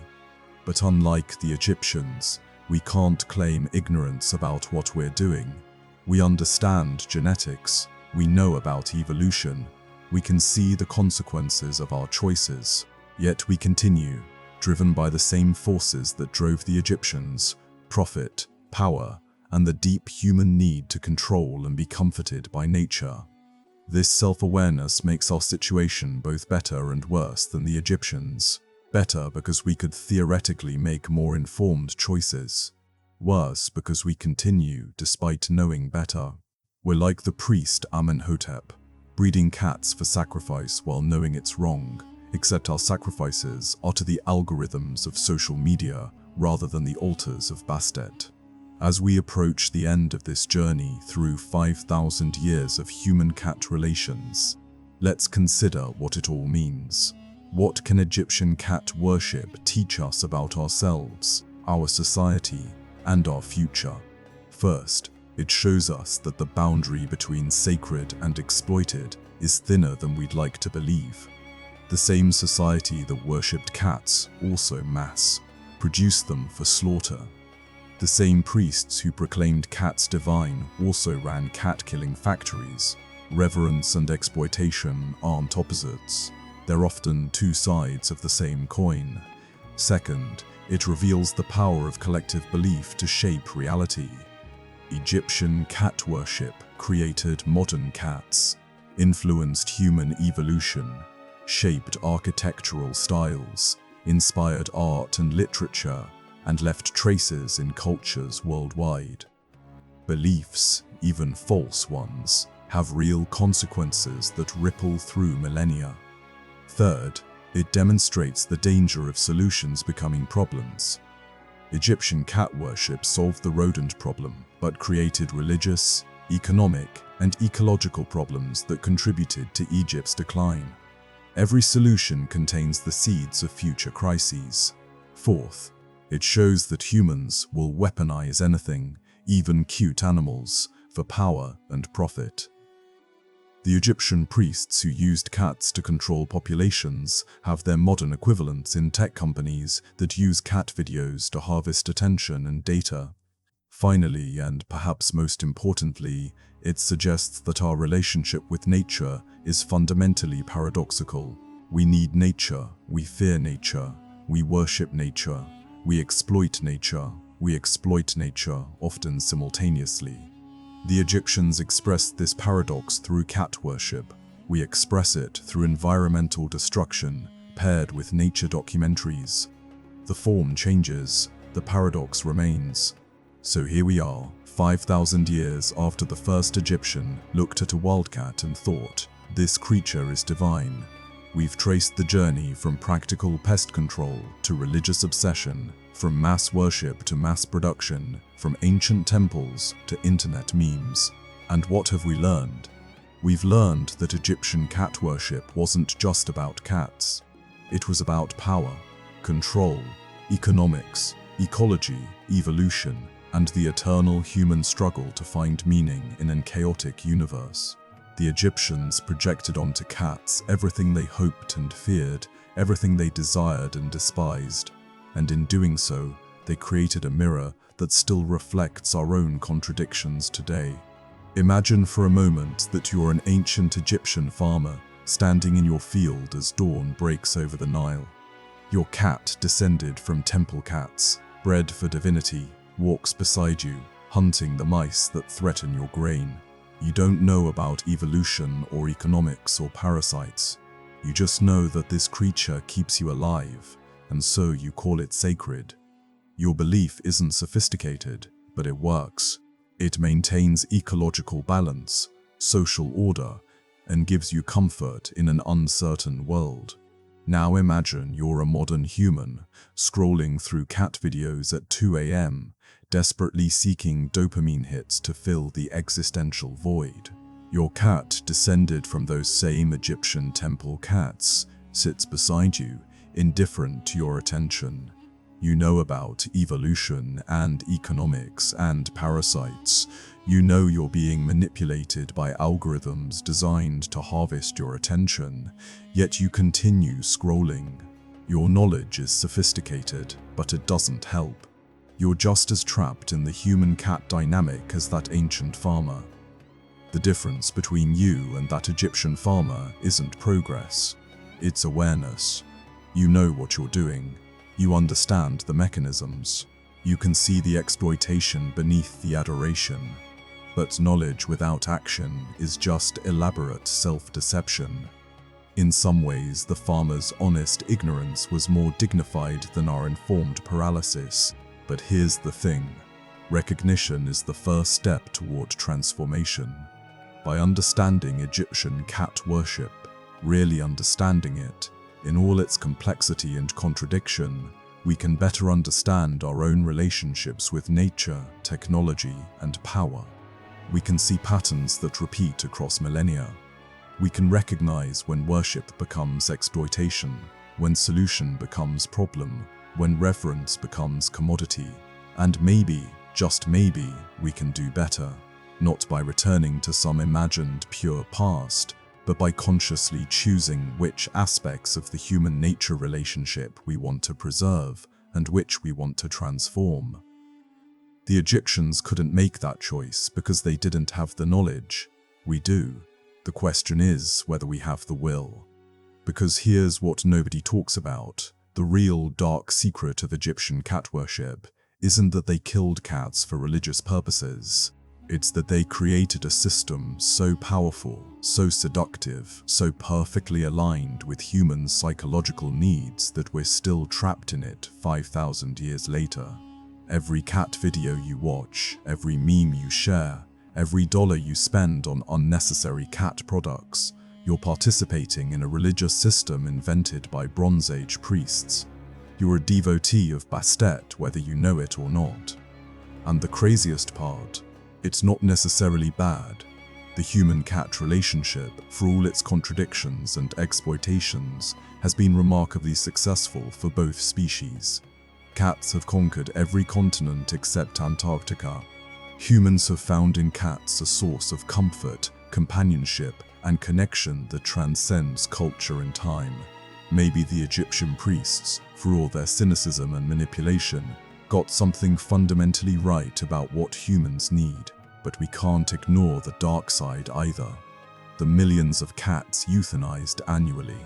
But unlike the Egyptians, we can't claim ignorance about what we're doing. We understand genetics, we know about evolution, we can see the consequences of our choices. Yet we continue, driven by the same forces that drove the Egyptians: profit, power, and the deep human need to control and be comforted by nature. This self-awareness makes our situation both better and worse than the Egyptians. Better because we could theoretically make more informed choices. Worse because we continue despite knowing better. We're like the priest Amenhotep, breeding cats for sacrifice while knowing it's wrong, except our sacrifices are to the algorithms of social media rather than the altars of Bastet. As we approach the end of this journey through 5,000 years of human-cat relations, let's consider what it all means. What can Egyptian cat worship teach us about ourselves, our society, and our future? First, it shows us that the boundary between sacred and exploited is thinner than we'd like to believe. The same society that worshipped cats also mass-produced them for slaughter. The same priests who proclaimed cats divine also ran cat-killing factories. Reverence and exploitation aren't opposites. They're often two sides of the same coin. Second, it reveals the power of collective belief to shape reality. Egyptian cat worship created modern cats, influenced human evolution, shaped architectural styles, inspired art and literature, and left traces in cultures worldwide. Beliefs, even false ones, have real consequences that ripple through millennia. Third, it demonstrates the danger of solutions becoming problems. Egyptian cat worship solved the rodent problem, but created religious, economic, and ecological problems that contributed to Egypt's decline. Every solution contains the seeds of future crises. Fourth, it shows that humans will weaponize anything, even cute animals, for power and profit. The Egyptian priests who used cats to control populations have their modern equivalents in tech companies that use cat videos to harvest attention and data. Finally, and perhaps most importantly, it suggests that our relationship with nature is fundamentally paradoxical. We need nature, we fear nature, we worship nature, we exploit nature, often simultaneously. The Egyptians expressed this paradox through cat worship. We express it through environmental destruction paired with nature documentaries. The form changes, the paradox remains. So here we are, 5,000 years after the first Egyptian looked at a wildcat and thought, "This creature is divine." We've traced the journey from practical pest control to religious obsession, from mass worship to mass production, from ancient temples to internet memes. And what have we learned? We've learned that Egyptian cat worship wasn't just about cats. It was about power, control, economics, ecology, evolution, and the eternal human struggle to find meaning in a chaotic universe. The Egyptians projected onto cats everything they hoped and feared, everything they desired and despised. And in doing so, they created a mirror that still reflects our own contradictions today. Imagine for a moment that you're an ancient Egyptian farmer standing in your field as dawn breaks over the Nile. Your cat, descended from temple cats, bred for divinity, walks beside you, hunting the mice that threaten your grain. You don't know about evolution or economics or parasites. You just know that this creature keeps you alive, and so you call it sacred. Your belief isn't sophisticated, but it works. It maintains ecological balance, social order, and gives you comfort in an uncertain world. Now imagine you're a modern human, scrolling through cat videos at 2 a.m., desperately seeking dopamine hits to fill the existential void. Your cat, descended from those same Egyptian temple cats, sits beside you, indifferent to your attention. You know about evolution and economics and parasites. You know you're being manipulated by algorithms designed to harvest your attention, yet you continue scrolling. Your knowledge is sophisticated, but it doesn't help. You're just as trapped in the human-cat dynamic as that ancient farmer. The difference between you and that Egyptian farmer isn't progress, it's awareness. You know what you're doing. You understand the mechanisms. You can see the exploitation beneath the adoration. But knowledge without action is just elaborate self-deception. In some ways, the farmer's honest ignorance was more dignified than our informed paralysis. But here's the thing. Recognition is the first step toward transformation. By understanding Egyptian cat worship, really understanding it, in all its complexity and contradiction, we can better understand our own relationships with nature, technology, and power. We can see patterns that repeat across millennia. We can recognize when worship becomes exploitation, when solution becomes problem, when reverence becomes commodity. And maybe, just maybe, we can do better, not by returning to some imagined pure past, but by consciously choosing which aspects of the human-nature relationship we want to preserve and which we want to transform. The Egyptians couldn't make that choice because they didn't have the knowledge. We do. The question is whether we have the will. Because here's what nobody talks about. The real dark secret of Egyptian cat worship isn't that they killed cats for religious purposes. It's that they created a system so powerful, so seductive, so perfectly aligned with human psychological needs that we're still trapped in it 5,000 years later. Every cat video you watch, every meme you share, every dollar you spend on unnecessary cat products, you're participating in a religious system invented by Bronze Age priests. You're a devotee of Bastet whether you know it or not. And the craziest part, it's not necessarily bad. The human-cat relationship, for all its contradictions and exploitations, has been remarkably successful for both species. Cats have conquered every continent except Antarctica. Humans have found in cats a source of comfort, companionship, and connection that transcends culture and time. Maybe the Egyptian priests, for all their cynicism and manipulation, got something fundamentally right about what humans need, but we can't ignore the dark side either. The millions of cats euthanized annually,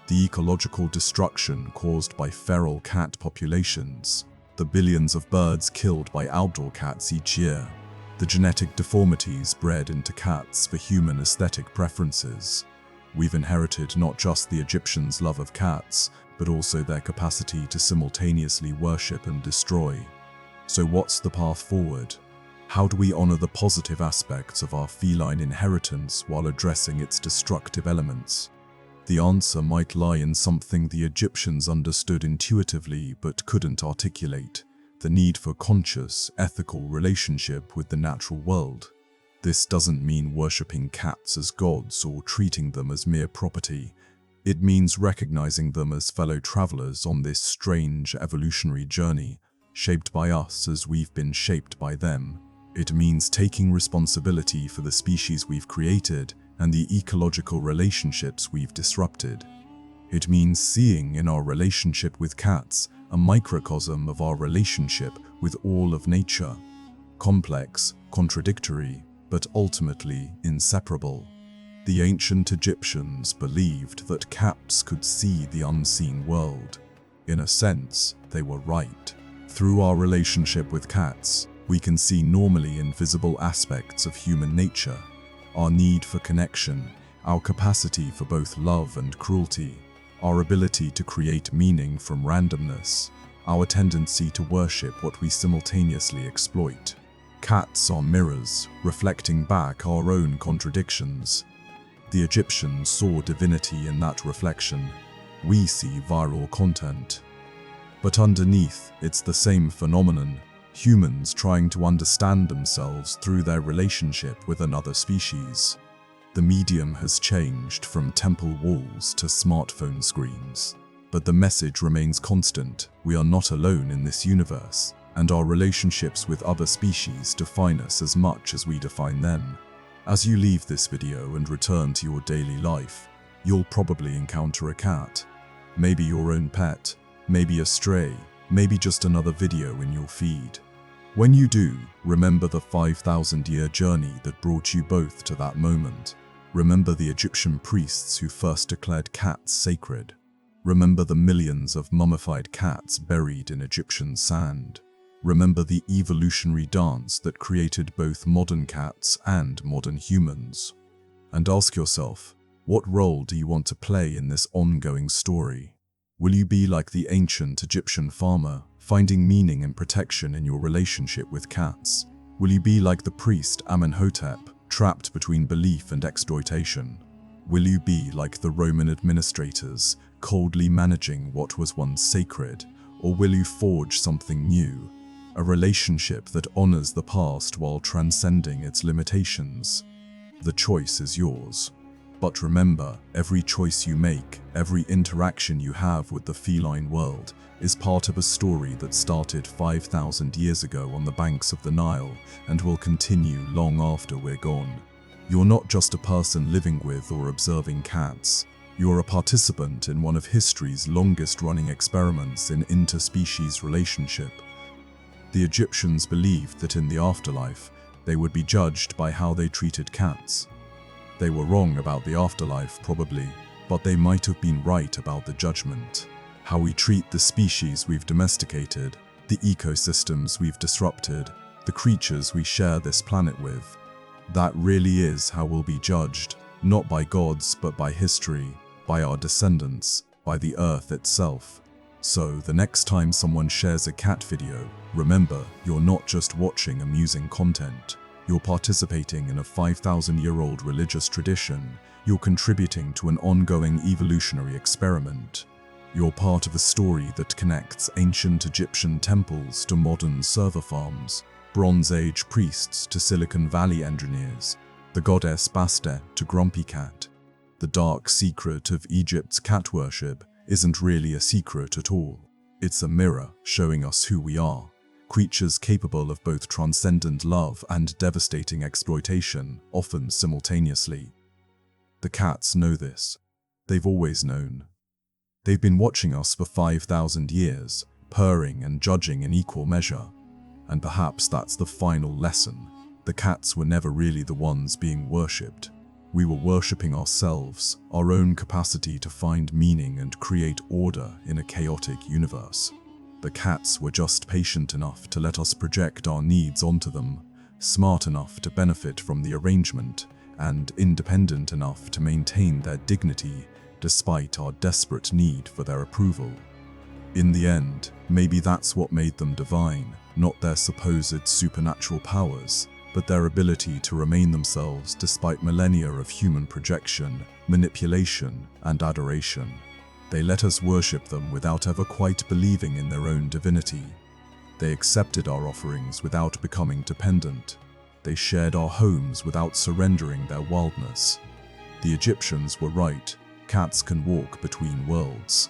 the ecological destruction caused by feral cat populations, the billions of birds killed by outdoor cats each year, the genetic deformities bred into cats for human aesthetic preferences. We've inherited not just the Egyptians' love of cats, but also their capacity to simultaneously worship and destroy. So what's the path forward? How do we honor the positive aspects of our feline inheritance while addressing its destructive elements? The answer might lie in something the Egyptians understood intuitively but couldn't articulate: the need for conscious, ethical relationship with the natural world. This doesn't mean worshipping cats as gods or treating them as mere property. It means recognizing them as fellow travelers on this strange evolutionary journey, shaped by us as we've been shaped by them. It means taking responsibility for the species we've created and the ecological relationships we've disrupted. It means seeing in our relationship with cats a microcosm of our relationship with all of nature. Complex, contradictory, but ultimately inseparable. The ancient Egyptians believed that cats could see the unseen world. In a sense, they were right. Through our relationship with cats, we can see normally invisible aspects of human nature: our need for connection, our capacity for both love and cruelty, our ability to create meaning from randomness, our tendency to worship what we simultaneously exploit. Cats are mirrors, reflecting back our own contradictions. The Egyptians saw divinity in that reflection. We see viral content. But underneath, it's the same phenomenon: humans trying to understand themselves through their relationship with another species. The medium has changed from temple walls to smartphone screens. But the message remains constant: we are not alone in this universe, and our relationships with other species define us as much as we define them. As you leave this video and return to your daily life, you'll probably encounter a cat. Maybe your own pet, maybe a stray, maybe just another video in your feed. When you do, remember the 5,000-year journey that brought you both to that moment. Remember the Egyptian priests who first declared cats sacred. Remember the millions of mummified cats buried in Egyptian sand. Remember the evolutionary dance that created both modern cats and modern humans. And ask yourself, what role do you want to play in this ongoing story? Will you be like the ancient Egyptian farmer, finding meaning and protection in your relationship with cats? Will you be like the priest Amenhotep, trapped between belief and exploitation? Will you be like the Roman administrators, coldly managing what was once sacred? Or will you forge something new, a relationship that honors the past while transcending its limitations? The choice is yours. But remember, every choice you make, every interaction you have with the feline world, is part of a story that started 5,000 years ago on the banks of the Nile and will continue long after we're gone. You're not just a person living with or observing cats. You're a participant in one of history's longest-running experiments in interspecies relationship. The Egyptians believed that in the afterlife, they would be judged by how they treated cats. They were wrong about the afterlife, probably, but they might have been right about the judgment. How we treat the species we've domesticated, the ecosystems we've disrupted, the creatures we share this planet with. That really is how we'll be judged, not by gods, but by history, by our descendants, by the earth itself. So, the next time someone shares a cat video, remember, you're not just watching amusing content. You're participating in a 5,000-year-old religious tradition. You're contributing to an ongoing evolutionary experiment. You're part of a story that connects ancient Egyptian temples to modern server farms, Bronze Age priests to Silicon Valley engineers, the goddess Bastet to Grumpy Cat. The dark secret of Egypt's cat worship isn't really a secret at all. It's a mirror showing us who we are. Creatures capable of both transcendent love and devastating exploitation, often simultaneously. The cats know this. They've always known. They've been watching us for 5,000 years, purring and judging in equal measure. And perhaps that's the final lesson. The cats were never really the ones being worshipped. We were worshipping ourselves, our own capacity to find meaning and create order in a chaotic universe. The cats were just patient enough to let us project our needs onto them, smart enough to benefit from the arrangement, and independent enough to maintain their dignity despite our desperate need for their approval. In the end, maybe that's what made them divine, not their supposed supernatural powers, but their ability to remain themselves despite millennia of human projection, manipulation, and adoration. They let us worship them without ever quite believing in their own divinity. They accepted our offerings without becoming dependent. They shared our homes without surrendering their wildness. The Egyptians were right. Cats can walk between worlds.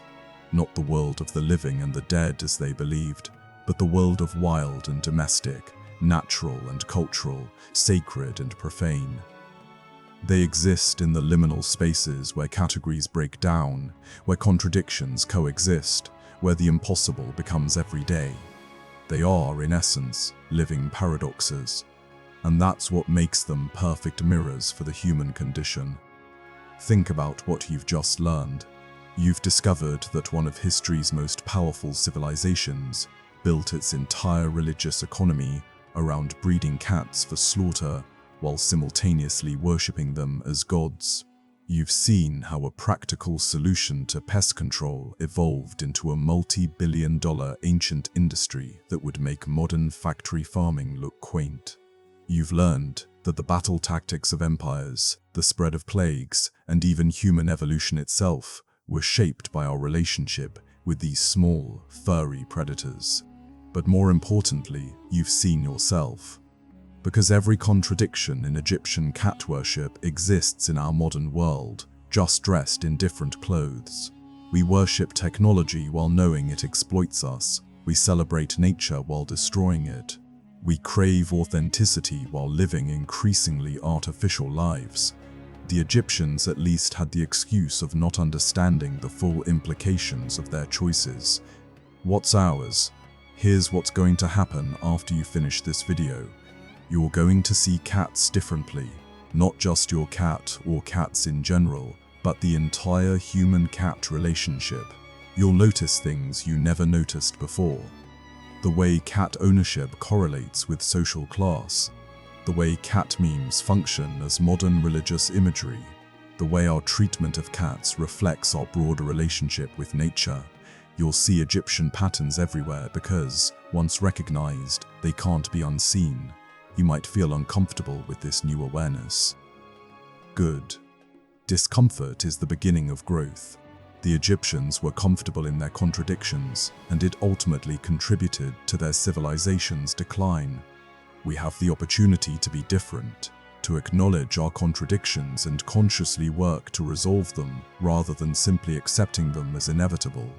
Not the world of the living and the dead as they believed, but the world of wild and domestic, natural and cultural, sacred and profane. They exist in the liminal spaces where categories break down, where contradictions coexist, where the impossible becomes everyday. They are, in essence, living paradoxes. And that's what makes them perfect mirrors for the human condition. Think about what you've just learned. You've discovered that one of history's most powerful civilizations built its entire religious economy around breeding cats for slaughter, while simultaneously worshipping them as gods. You've seen how a practical solution to pest control evolved into a multi-billion-dollar ancient industry that would make modern factory farming look quaint. You've learned that the battle tactics of empires, the spread of plagues, and even human evolution itself were shaped by our relationship with these small, furry predators. But more importantly, you've seen yourself. Because every contradiction in Egyptian cat worship exists in our modern world, just dressed in different clothes. We worship technology while knowing it exploits us. We celebrate nature while destroying it. We crave authenticity while living increasingly artificial lives. The Egyptians at least had the excuse of not understanding the full implications of their choices. What's ours? Here's what's going to happen after you finish this video. You're going to see cats differently. Not just your cat or cats in general, but the entire human-cat relationship. You'll notice things you never noticed before. The way cat ownership correlates with social class. The way cat memes function as modern religious imagery. The way our treatment of cats reflects our broader relationship with nature. You'll see Egyptian patterns everywhere because, once recognized, they can't be unseen. You might feel uncomfortable with this new awareness. Good. Discomfort is the beginning of growth. The Egyptians were comfortable in their contradictions, and it ultimately contributed to their civilization's decline. We have the opportunity to be different, to acknowledge our contradictions and consciously work to resolve them, rather than simply accepting them as inevitable.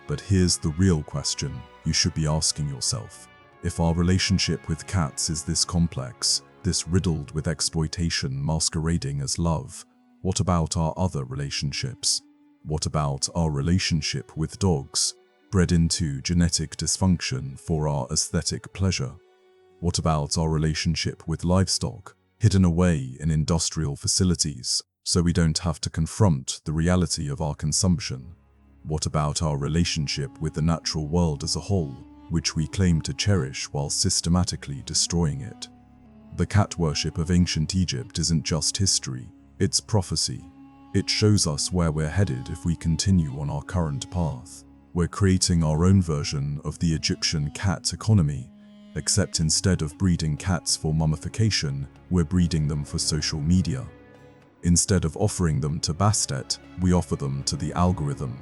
But here's the real question you should be asking yourself. If our relationship with cats is this complex, this riddled with exploitation masquerading as love, what about our other relationships? What about our relationship with dogs, bred into genetic dysfunction for our aesthetic pleasure? What about our relationship with livestock, hidden away in industrial facilities, so we don't have to confront the reality of our consumption? What about our relationship with the natural world as a whole, which we claim to cherish while systematically destroying it? The cat worship of ancient Egypt isn't just history, it's prophecy. It shows us where we're headed if we continue on our current path. We're creating our own version of the Egyptian cat economy, except instead of breeding cats for mummification, we're breeding them for social media. Instead of offering them to Bastet, we offer them to the algorithm.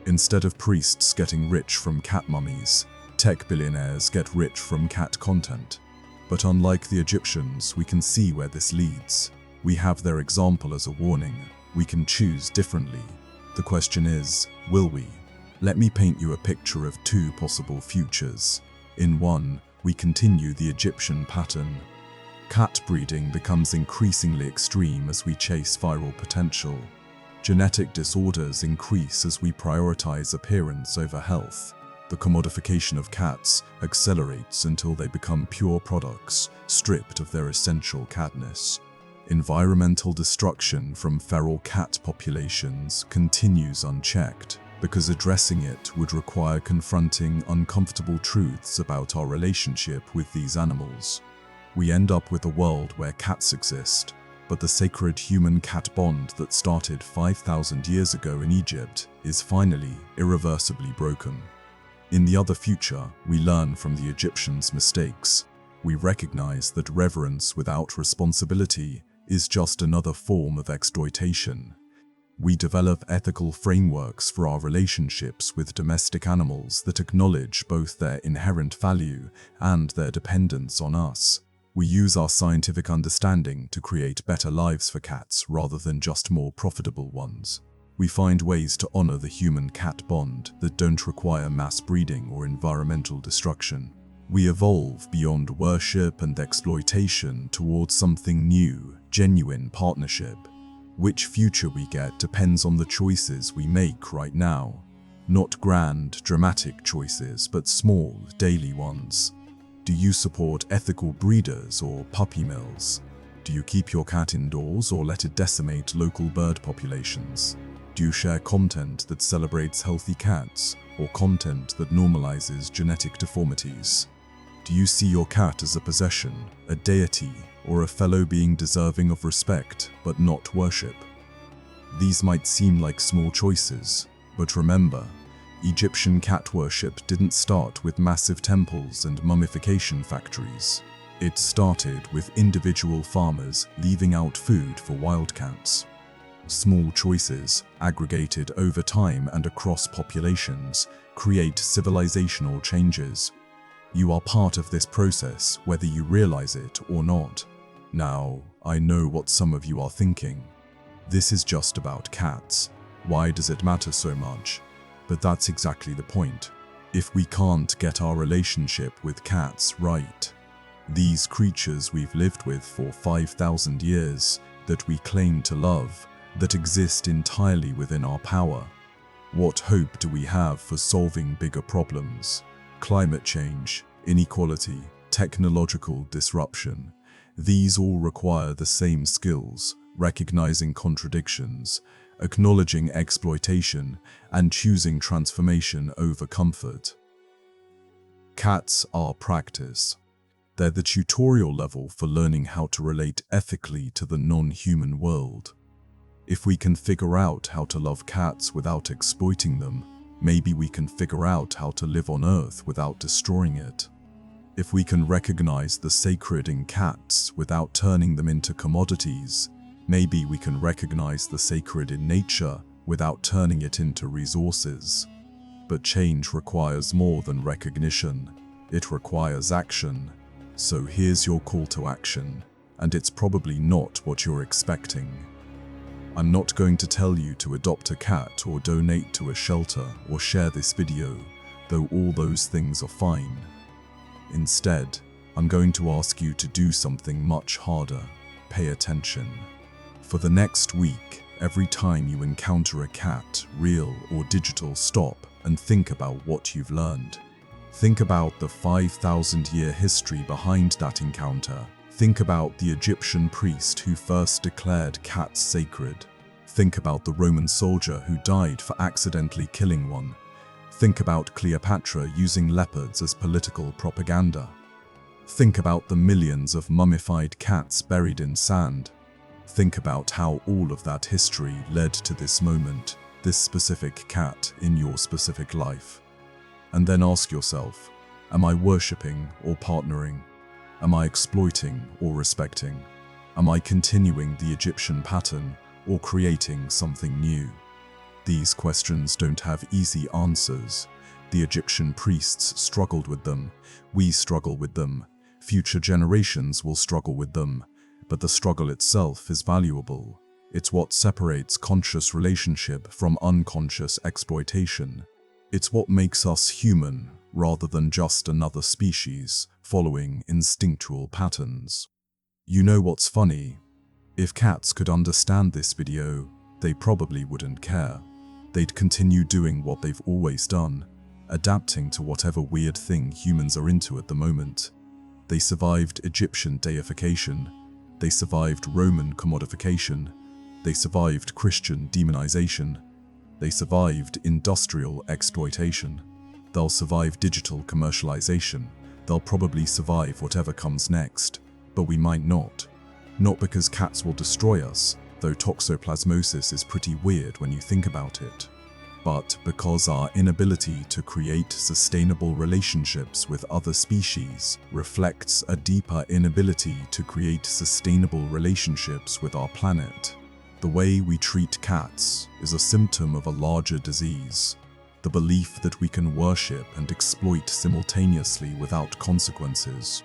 Instead of priests getting rich from cat mummies, tech billionaires get rich from cat content. But unlike the Egyptians, we can see where this leads. We have their example as a warning. We can choose differently. The question is, will we? Let me paint you a picture of two possible futures. In one, we continue the Egyptian pattern. Cat breeding becomes increasingly extreme as we chase viral potential. Genetic disorders increase as we prioritize appearance over health. The commodification of cats accelerates until they become pure products, stripped of their essential catness. Environmental destruction from feral cat populations continues unchecked, because addressing it would require confronting uncomfortable truths about our relationship with these animals. We end up with a world where cats exist, but the sacred human-cat bond that started 5,000 years ago in Egypt is finally irreversibly broken. In the other future, we learn from the Egyptians' mistakes. We recognize that reverence without responsibility is just another form of exploitation. We develop ethical frameworks for our relationships with domestic animals that acknowledge both their inherent value and their dependence on us. We use our scientific understanding to create better lives for cats rather than just more profitable ones. We find ways to honor the human-cat bond that don't require mass breeding or environmental destruction. We evolve beyond worship and exploitation towards something new, genuine partnership. Which future we get depends on the choices we make right now. Not grand, dramatic choices, but small, daily ones. Do you support ethical breeders or puppy mills? Do you keep your cat indoors or let it decimate local bird populations? Do you share content that celebrates healthy cats or content that normalizes genetic deformities? Do you see your cat as a possession, a deity, or a fellow being deserving of respect but not worship? These might seem like small choices, but remember, Egyptian cat worship didn't start with massive temples and mummification factories. It started with individual farmers leaving out food for wildcats. Small choices, aggregated over time and across populations, create civilizational changes. You are part of this process, whether you realize it or not. Now, I know what some of you are thinking. This is just about cats. Why does it matter so much? But that's exactly the point. If we can't get our relationship with cats right, these creatures we've lived with for 5,000 years, that we claim to love, that exist entirely within our power, what hope do we have for solving bigger problems? Climate change, inequality, technological disruption. These all require the same skills: recognizing contradictions, acknowledging exploitation, and choosing transformation over comfort. Cats are practice. They're the tutorial level for learning how to relate ethically to the non-human world. If we can figure out how to love cats without exploiting them, maybe we can figure out how to live on Earth without destroying it. If we can recognize the sacred in cats without turning them into commodities, maybe we can recognize the sacred in nature without turning it into resources. But change requires more than recognition. It requires action. So here's your call to action, and it's probably not what you're expecting. I'm not going to tell you to adopt a cat or donate to a shelter or share this video, though all those things are fine. Instead, I'm going to ask you to do something much harder. Pay attention. For the next week, every time you encounter a cat, real or digital, stop and think about what you've learned. Think about the 5,000-year history behind that encounter. Think about the Egyptian priest who first declared cats sacred. Think about the Roman soldier who died for accidentally killing one. Think about Cleopatra using leopards as political propaganda. Think about the millions of mummified cats buried in sand. Think about how all of that history led to this moment, this specific cat in your specific life. And then ask yourself, am I worshipping or partnering? Am I exploiting or respecting? Am I continuing the Egyptian pattern or creating something new? These questions don't have easy answers. The Egyptian priests struggled with them. We struggle with them. Future generations will struggle with them. But the struggle itself is valuable. It's what separates conscious relationship from unconscious exploitation. It's what makes us human, rather than just another species following instinctual patterns. You know what's funny? If cats could understand this video, they probably wouldn't care. They'd continue doing what they've always done, adapting to whatever weird thing humans are into at the moment. They survived Egyptian deification. They survived Roman commodification. They survived Christian demonization. They survived industrial exploitation. They'll survive digital commercialization. They'll probably survive whatever comes next, but we might not. Not because cats will destroy us, though toxoplasmosis is pretty weird when you think about it, but because our inability to create sustainable relationships with other species reflects a deeper inability to create sustainable relationships with our planet. The way we treat cats is a symptom of a larger disease. The belief that we can worship and exploit simultaneously without consequences.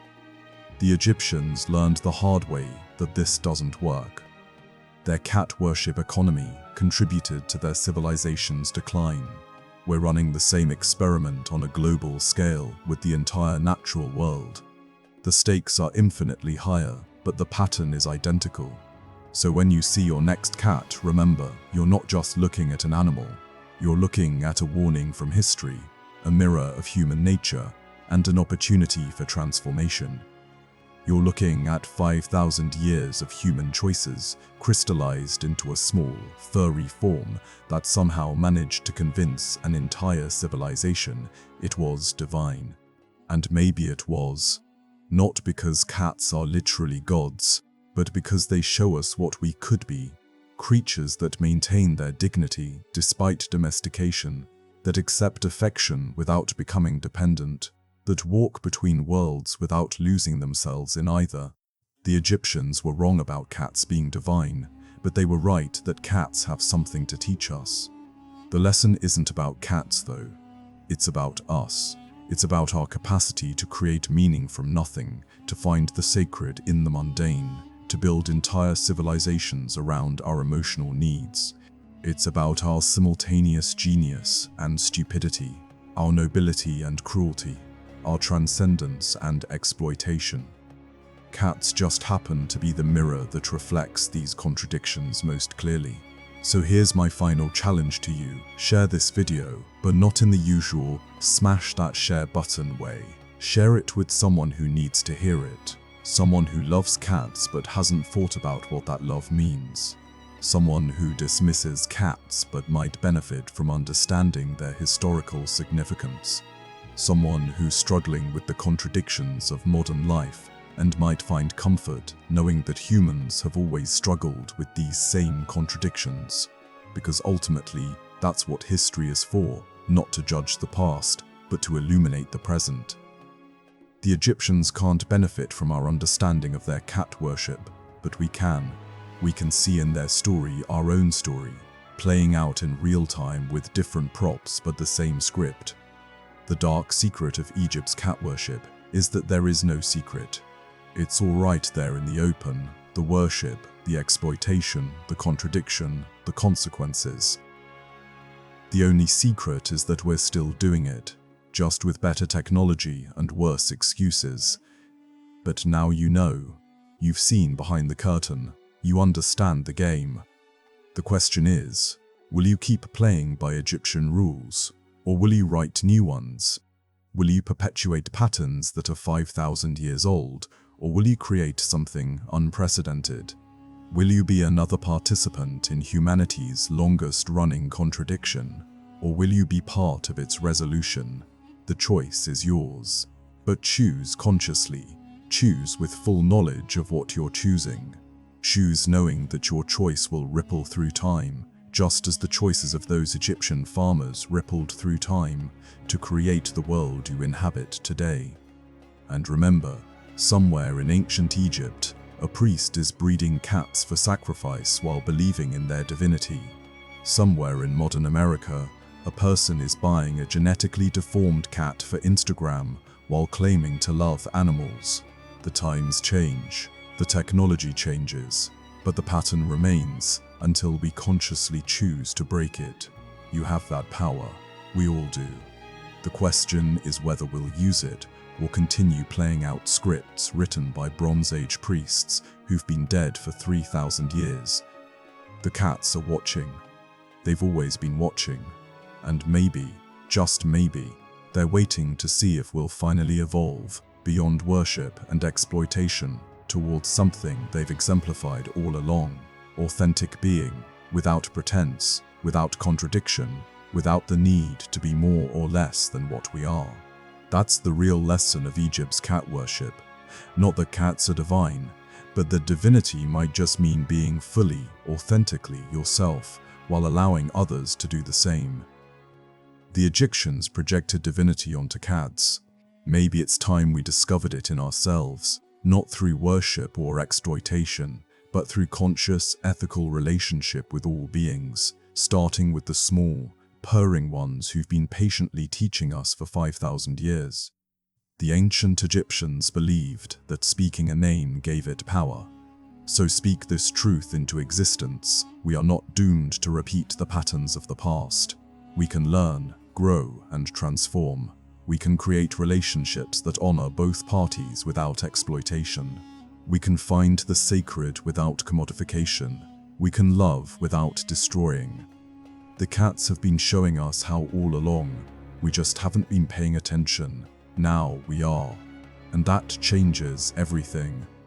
The Egyptians learned the hard way that this doesn't work. Their cat worship economy contributed to their civilization's decline. We're running the same experiment on a global scale with the entire natural world. The stakes are infinitely higher, but the pattern is identical. So when you see your next cat, remember, you're not just looking at an animal. You're looking at a warning from history, a mirror of human nature, and an opportunity for transformation. You're looking at 5,000 years of human choices crystallized into a small, furry form that somehow managed to convince an entire civilization it was divine. And maybe it was. Not because cats are literally gods, but because they show us what we could be. Creatures that maintain their dignity despite domestication, that accept affection without becoming dependent, that walk between worlds without losing themselves in either. The Egyptians were wrong about cats being divine, but they were right that cats have something to teach us. The lesson isn't about cats though. It's about us. It's about our capacity to create meaning from nothing, to find the sacred in the mundane, to build entire civilizations around our emotional needs. It's about our simultaneous genius and stupidity, our nobility and cruelty, our transcendence and exploitation. Cats just happen to be the mirror that reflects these contradictions most clearly. So here's my final challenge to you. Share this video, but not in the usual smash that share button way. Share it with someone who needs to hear it. Someone who loves cats but hasn't thought about what that love means. Someone who dismisses cats but might benefit from understanding their historical significance. Someone who's struggling with the contradictions of modern life and might find comfort knowing that humans have always struggled with these same contradictions, because ultimately that's what history is for, not to judge the past, but to illuminate the present. The Egyptians can't benefit from our understanding of their cat worship, but we can. We can see in their story our own story, playing out in real time with different props but the same script. The dark secret of Egypt's cat worship is that there is no secret. It's all right there in the open, the worship, the exploitation, the contradiction, the consequences. The only secret is that we're still doing it, just with better technology and worse excuses. But now you know. You've seen behind the curtain. You understand the game. The question is, will you keep playing by Egyptian rules, or will you write new ones? Will you perpetuate patterns that are 5,000 years old, or will you create something unprecedented? Will you be another participant in humanity's longest-running contradiction, or will you be part of its resolution? The choice is yours, but choose consciously. Choose with full knowledge of what you're choosing. Choose knowing that your choice will ripple through time, just as the choices of those Egyptian farmers rippled through time to create the world you inhabit today. And remember, somewhere in ancient Egypt, a priest is breeding cats for sacrifice while believing in their divinity. Somewhere in modern America, a person is buying a genetically deformed cat for Instagram while claiming to love animals. The times change, the technology changes, but the pattern remains until we consciously choose to break it. You have that power. We all do. The question is whether we'll use it or continue playing out scripts written by Bronze Age priests who've been dead for 3,000 years. The cats are watching. They've always been watching. And maybe, just maybe, they're waiting to see if we'll finally evolve beyond worship and exploitation towards something they've exemplified all along. Authentic being, without pretense, without contradiction, without the need to be more or less than what we are. That's the real lesson of Egypt's cat worship. Not that cats are divine, but that divinity might just mean being fully, authentically yourself, while allowing others to do the same. The Egyptians projected divinity onto cats. Maybe it's time we discovered it in ourselves, not through worship or exploitation, but through conscious, ethical relationship with all beings, starting with the small, purring ones who've been patiently teaching us for 5,000 years. The ancient Egyptians believed that speaking a name gave it power. So speak this truth into existence. We are not doomed to repeat the patterns of the past. We can learn, grow, and transform. We can create relationships that honor both parties without exploitation. We can find the sacred without commodification. We can love without destroying. The cats have been showing us how all along. We just haven't been paying attention. Now we are. And that changes everything.